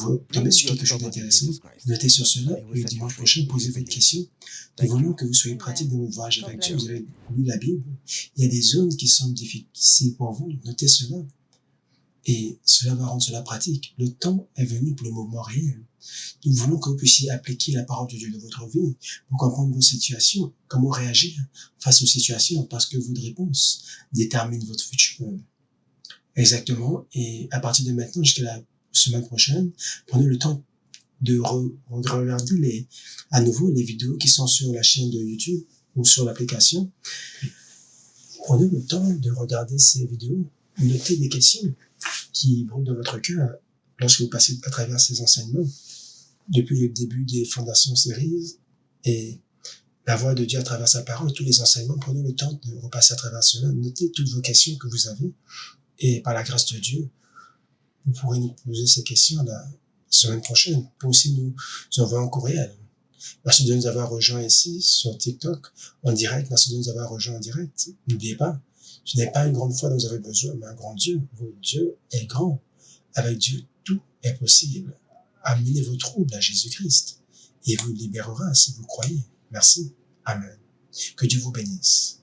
vous tombez Bring sur your quelque chose trouble to d'intéressant, Jesus Christ, notez sur cela and He will et set you dimanche free prochain, if posez you votre believe. question. Nous Thank voulons you. que vous soyez Amen. pratique dans votre voyage God avec bless Dieu. Vous you. avez lu la Bible. Il y a des zones qui sont difficiles pour vous. Notez cela. Et cela va rendre cela pratique. Le temps est venu pour le mouvement réel. Nous voulons que vous puissiez appliquer la parole de Dieu dans votre vie pour comprendre vos situations, comment réagir face aux situations, parce que votre réponse détermine votre futur. Exactement. Et à partir de maintenant jusqu'à la semaine prochaine, prenez le temps de regarder à nouveau les vidéos qui sont sur la chaîne de YouTube ou sur l'application. Prenez le temps de regarder ces vidéos, notez des questions qui brûlent dans votre cœur lorsque vous passez à travers ces enseignements. Depuis le début des fondations séries et la voix de Dieu à travers sa parole, tous les enseignements, prenez le temps de repasser à travers cela, notez toutes vos questions que vous avez et par la grâce de Dieu, vous pourrez nous poser ces questions la semaine prochaine pour aussi nous envoyer un courriel. Merci de nous avoir rejoints ici sur TikTok en direct. Merci de nous avoir rejoints en direct. N'oubliez pas, ce n'est pas une grande foi dont vous avez besoin, mais un grand Dieu. Votre Dieu est grand. Avec Dieu, tout est possible. Amenez vos troubles à Jésus-Christ et il vous libérera si vous croyez. Merci. Amen. Que Dieu vous bénisse.